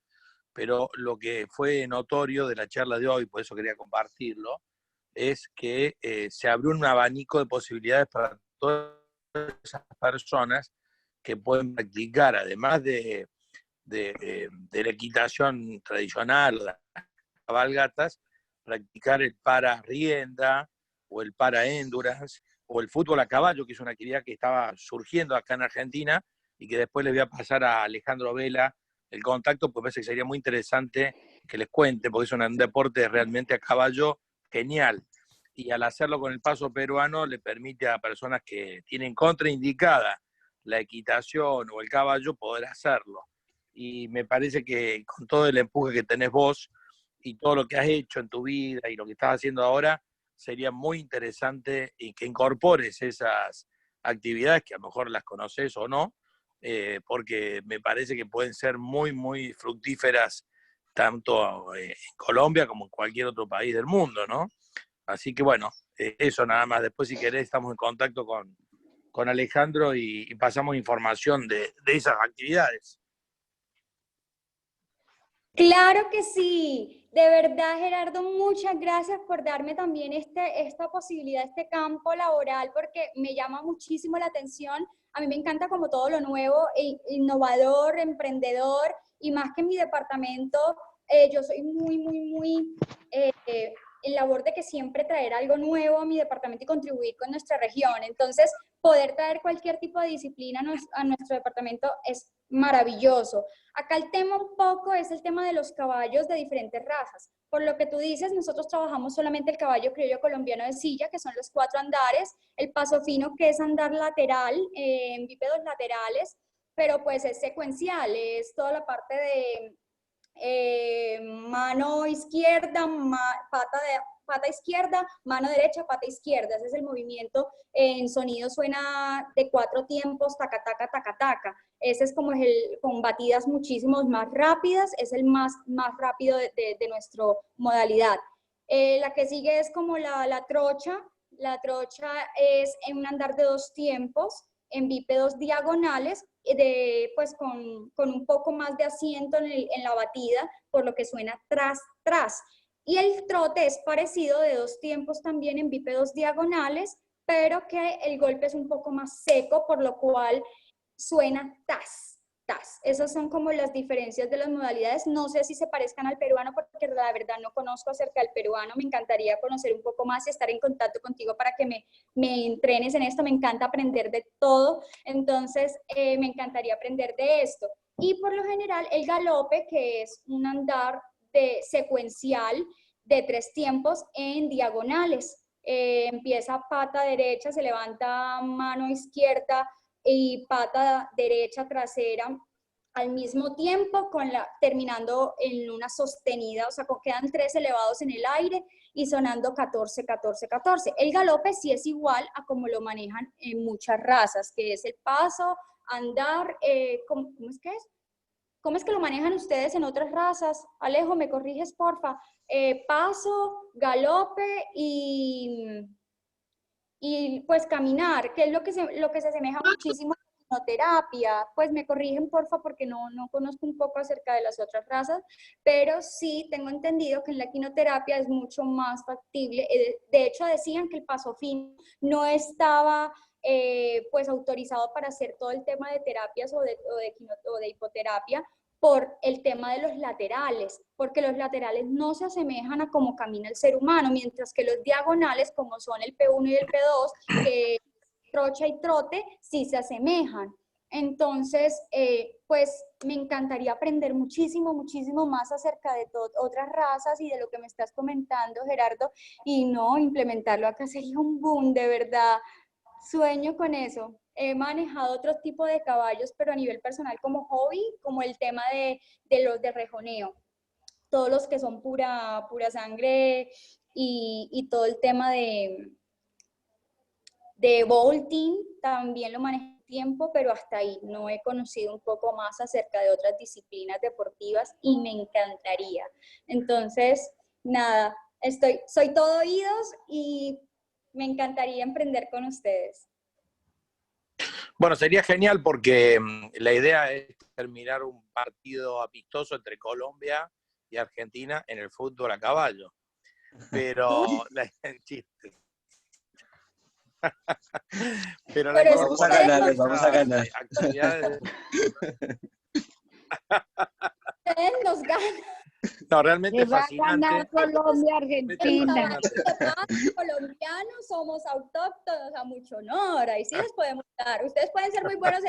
pero lo que fue notorio de la charla de hoy, por eso quería compartirlo, es que se abrió un abanico de posibilidades para todas esas personas que pueden practicar, además de la equitación tradicional, las cabalgatas, practicar el para-rienda o el para-endurance o el fútbol a caballo, que es una actividad que estaba surgiendo acá en Argentina y que después le voy a pasar a Alejandro Vela el contacto, porque parece que sería muy interesante que les cuente, porque es un deporte realmente a caballo genial. Y al hacerlo con el paso peruano le permite a personas que tienen contraindicada la equitación o el caballo poder hacerlo. Y me parece que con todo el empuje que tenés vos y todo lo que has hecho en tu vida y lo que estás haciendo ahora, sería muy interesante y que incorpores esas actividades que a lo mejor las conoces o no, porque me parece que pueden ser muy, muy fructíferas tanto en Colombia como en cualquier otro país del mundo, ¿no? Así que bueno, eso nada más. Después si querés estamos en contacto con Alejandro y pasamos información de esas actividades. Claro que sí. De verdad, Gerardo, muchas gracias por darme también esta posibilidad, este campo laboral, porque me llama muchísimo la atención. A mí me encanta como todo lo nuevo, innovador, emprendedor, y más que en mi departamento, yo soy muy en labor de que siempre traer algo nuevo a mi departamento y contribuir con nuestra región. Entonces, poder traer cualquier tipo de disciplina a nuestro departamento es maravilloso. Acá el tema un poco es el tema de los caballos de diferentes razas. Por lo que tú dices, nosotros trabajamos solamente el caballo criollo colombiano de silla, que son los 4 andares, el paso fino, que es andar lateral, en bípedos laterales, pero pues es secuencial, es toda la parte de mano izquierda, pata izquierda, mano derecha, pata izquierda. Ese es el movimiento. En sonido suena de 4 tiempos, taca, taca, taca, taca. Ese es como con batidas muchísimo más rápidas, es el más rápido de nuestra modalidad. La que sigue es como la trocha. La trocha es en un andar de 2 tiempos, en bípedos diagonales, pues con un poco más de asiento en la batida, por lo que suena tras, tras. Y el trote es parecido, de 2 tiempos también en bípedos diagonales, pero que el golpe es un poco más seco, por lo cual suena tas, tas. Esas son como las diferencias de las modalidades. No sé si se parezcan al peruano, porque la verdad no conozco acerca del peruano. Me encantaría conocer un poco más y estar en contacto contigo para que me entrenes en esto. Me encanta aprender de todo, entonces me encantaría aprender de esto. Y por lo general el galope, que es un andar secuencial de 3 tiempos en diagonales. Empieza pata derecha, se levanta mano izquierda y pata derecha trasera al mismo tiempo, terminando en una sostenida, o sea, quedan 3 elevados en el aire y sonando 14, 14, 14. El galope sí es igual a como lo manejan en muchas razas, que es el paso, andar, ¿cómo es que es? ¿Cómo es que lo manejan ustedes en otras razas? Alejo, ¿me corriges, porfa? Paso, galope y y pues caminar, que es lo que se asemeja muchísimo a la quinoterapia. Pues me corrigen porfa porque no conozco un poco acerca de las otras razas, pero sí tengo entendido que en la quinoterapia es mucho más factible. De hecho decían que el paso fino no estaba pues autorizado para hacer todo el tema de terapias o de hipoterapia, por el tema de los laterales, porque los laterales no se asemejan a cómo camina el ser humano, mientras que los diagonales, como son el P1 y el P2, que trocha y trote, sí se asemejan. Entonces, pues me encantaría aprender muchísimo, muchísimo más acerca de otras razas y de lo que me estás comentando, Gerardo, y no, implementarlo acá sería un boom, de verdad. Sueño con eso. He manejado otros tipos de caballos, pero a nivel personal como hobby, como el tema de los de rejoneo. Todos los que son pura sangre y todo el tema de vaulting, también lo manejé tiempo, pero hasta ahí. No he conocido un poco más acerca de otras disciplinas deportivas y me encantaría. Entonces, nada, soy todo oídos y me encantaría emprender con ustedes. Bueno, sería genial porque la idea es terminar un partido amistoso entre Colombia y Argentina en el fútbol a caballo. Pero chiste. Pero la vamos a ganar, vamos a ganar. Actividades... Ustedes nos ganan. No, realmente es va fascinante. a ganar Colombia, Argentina. Los colombianos somos autóctonos a mucho honor, ahí sí les podemos dar. Ustedes pueden ser muy buenos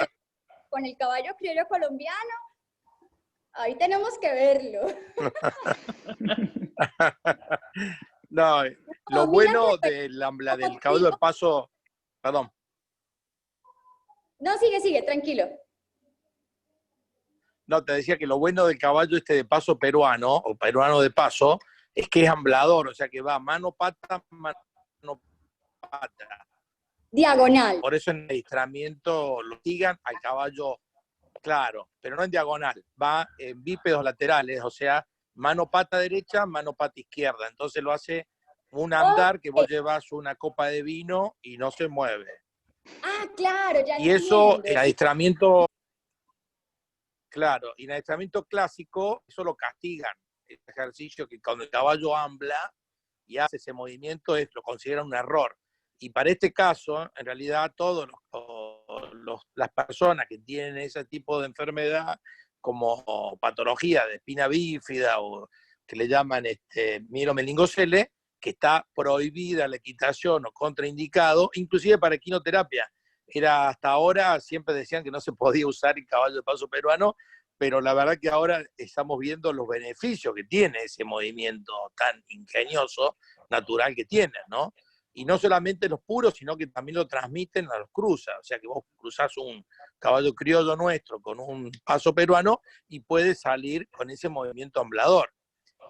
con el caballo criollo colombiano, ahí tenemos que verlo. No, lo bueno del caballo de paso, perdón. No, sigue, tranquilo. No, te decía que lo bueno del caballo de paso peruano, o peruano de paso, es que es amblador, o sea que va mano, pata, Diagonal. Por eso en el adiestramiento lo sigan al caballo, claro, pero no en diagonal, va en bípedos laterales, o sea, mano, pata derecha, mano, pata izquierda. Entonces lo hace un andar que vos llevas una copa de vino y no se mueve. Ah, claro, ya y eso, en adiestramiento... Claro, y en el adiestramiento clásico, eso lo castigan. El ejercicio que cuando el caballo ambla y hace ese movimiento, lo consideran un error. Y para este caso, en realidad, todas las personas que tienen ese tipo de enfermedad, como patología de espina bífida o que le llaman mielomeningocele, que está prohibida la equitación o contraindicado, inclusive para equinoterapia. Era hasta ahora, siempre decían que no se podía usar el caballo de paso peruano, pero la verdad que ahora estamos viendo los beneficios que tiene ese movimiento tan ingenioso, natural que tiene, ¿no? Y no solamente los puros, sino que también lo transmiten a los cruzas, o sea que vos cruzás un caballo criollo nuestro con un paso peruano y puedes salir con ese movimiento amblador.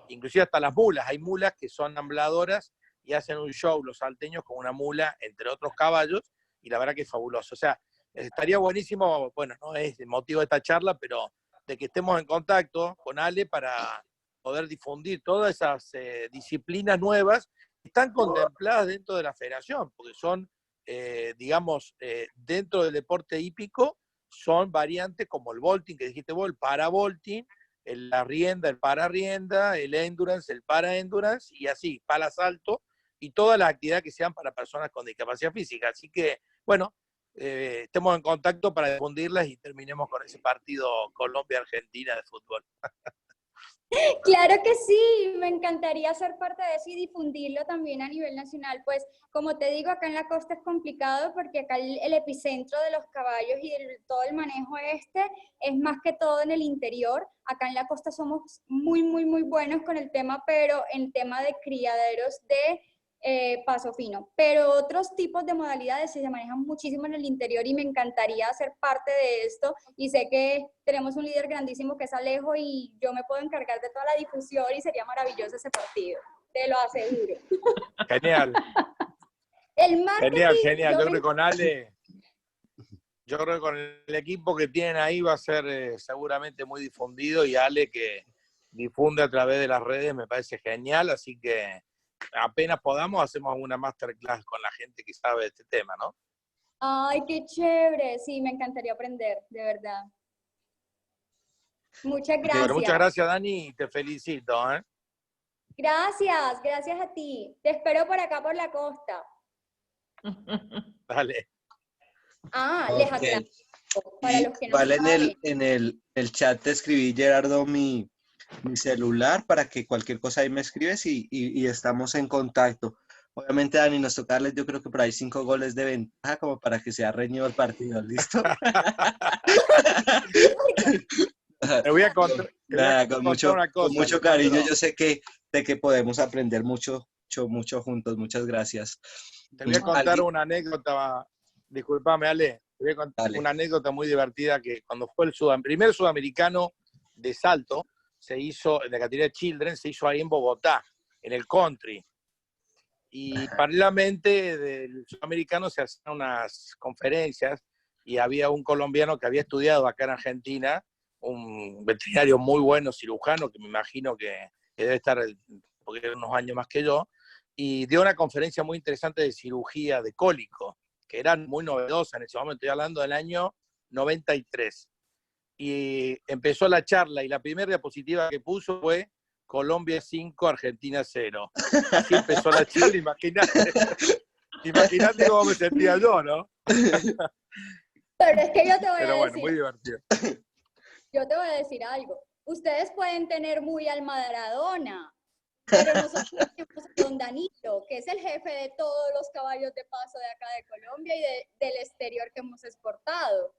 Inclusive hasta las mulas, hay mulas que son ambladoras y hacen un show los salteños con una mula, entre otros caballos, y la verdad que es fabuloso. O sea, estaría buenísimo, bueno, no es el motivo de esta charla, pero de que estemos en contacto con Ale para poder difundir todas esas disciplinas nuevas que están contempladas dentro de la federación, porque son, digamos, dentro del deporte hípico, son variantes como el vaulting, que dijiste vos, el paravolting, la rienda, el para-rienda, el endurance, el para-endurance, y así, pala-salto, y todas las actividades que sean para personas con discapacidad física. Así que, bueno, estemos en contacto para difundirlas y terminemos con ese partido Colombia-Argentina de fútbol. Claro que sí, me encantaría ser parte de eso y difundirlo también a nivel nacional. Pues como te digo, acá en la costa es complicado porque acá el epicentro de los caballos y todo el manejo es más que todo en el interior. Acá en la costa somos muy, muy, muy buenos con el tema, pero en tema de criaderos de paso fino, pero otros tipos de modalidades se manejan muchísimo en el interior y me encantaría ser parte de esto y sé que tenemos un líder grandísimo que es Alejo y yo me puedo encargar de toda la difusión y sería maravilloso ese partido, te lo aseguro. Genial. El marketing, genial. Yo creo que con Ale, yo creo que con el equipo que tienen ahí va a ser seguramente muy difundido y Ale que difunde a través de las redes me parece genial, así que apenas podamos hacemos una masterclass con la gente que sabe de este tema, ¿no? Ay, qué chévere. Sí, me encantaría aprender, de verdad. Muchas Bueno, gracias. muchas gracias, Dani, y te felicito, ¿eh? Gracias a ti. Te espero por acá por la costa. Dale. Les Ok. aclaro, para Y los que no igual saben. en el chat te escribí, Gerardo, mi celular para que cualquier cosa ahí me escribes y estamos en contacto. Obviamente, Dani, nos toca darles, yo creo que por ahí 5 goles de ventaja como para que sea reñido el partido, ¿listo? Te voy a contar, Nada, una con cosa, mucho cariño. Alejandro. Yo sé de que podemos aprender mucho juntos. Muchas gracias. Te voy a contar ¿Alguien? una anécdota, discúlpame, Ale, te voy a contar Dale. una anécdota muy divertida que cuando fue el primer sudamericano de salto, se hizo, en la categoría de Children, se hizo ahí en Bogotá, en el country. Y paralelamente del sudamericano se hacían unas conferencias y había un colombiano que había estudiado acá en Argentina, un veterinario muy bueno, cirujano, que me imagino que debe estar porque unos años más que yo, y dio una conferencia muy interesante de cirugía de cólico, que era muy novedosa en ese momento, estoy hablando del año 93. Y empezó la charla y la primera diapositiva que puso fue Colombia 5, Argentina 0. Así empezó la charla, imagínate cómo me sentía yo, ¿no? Pero es que yo te voy Pero a bueno, decir, muy divertido. yo te voy a decir algo. Ustedes pueden tener muy al Maradona, pero nosotros tenemos a Don Danilo, que es el jefe de todos los caballos de paso de acá de Colombia y del exterior que hemos exportado.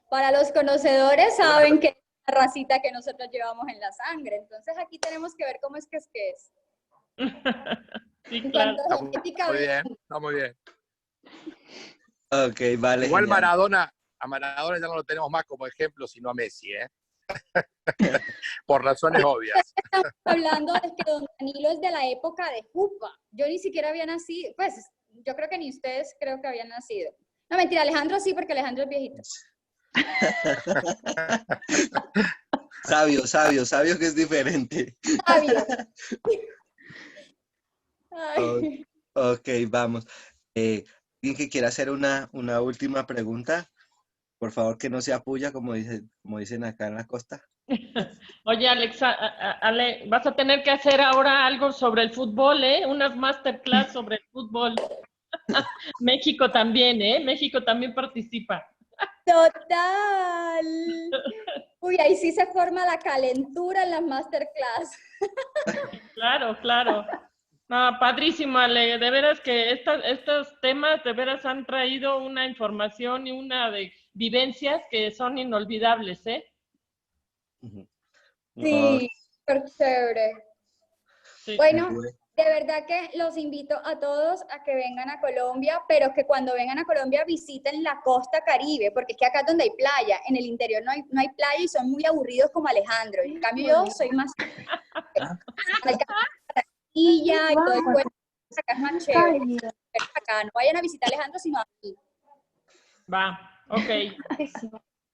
Para los conocedores saben que es la racita que nosotros llevamos en la sangre. Entonces aquí tenemos que ver cómo es que es. Sí, En claro. cuanto a genética, Muy bien, está muy bien. Ok, vale, Igual genial. a Maradona ya no lo tenemos más como ejemplo, sino a Messi, ¿eh? Por razones obvias. estamos hablando de que Don Danilo es de la época de Jupa. Yo ni siquiera había nacido, pues yo creo que ni ustedes creo que habían nacido. No, mentira, Alejandro sí, porque Alejandro es viejito. Sabio que es diferente. Sabio. Ay. Ok, vamos. ¿Alguien que quiera hacer una última pregunta? Por favor, que no sea puya, como dicen acá en la costa. Oye, Alexa, Ale, vas a tener que hacer ahora algo sobre el fútbol, ¿eh? Unas masterclass sobre el fútbol. México también, ¿eh? México también participa. Total. Uy, ahí sí se forma la calentura en las masterclass. Claro, claro. No, padrísimo, Ale. De veras que estos temas de veras han traído una información y una de vivencias que son inolvidables, ¿eh? Sí, súper chévere. Sí. Bueno, de verdad que los invito a todos a que vengan a Colombia, pero que cuando vengan a Colombia visiten la costa Caribe, porque es que acá es donde hay playa, en el interior no hay playa y son muy aburridos como Alejandro. En cambio yo soy más... y todo el cuento, acá es más chévere. Acá no vayan a visitar a Alejandro, sino a mí. Va, ok.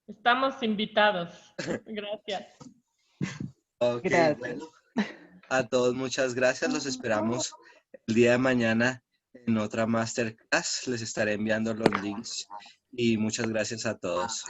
Estamos invitados. Gracias. Ok, Gracias. bueno. A todos muchas gracias. Los esperamos el día de mañana en otra masterclass. Les estaré enviando los links y muchas gracias a todos.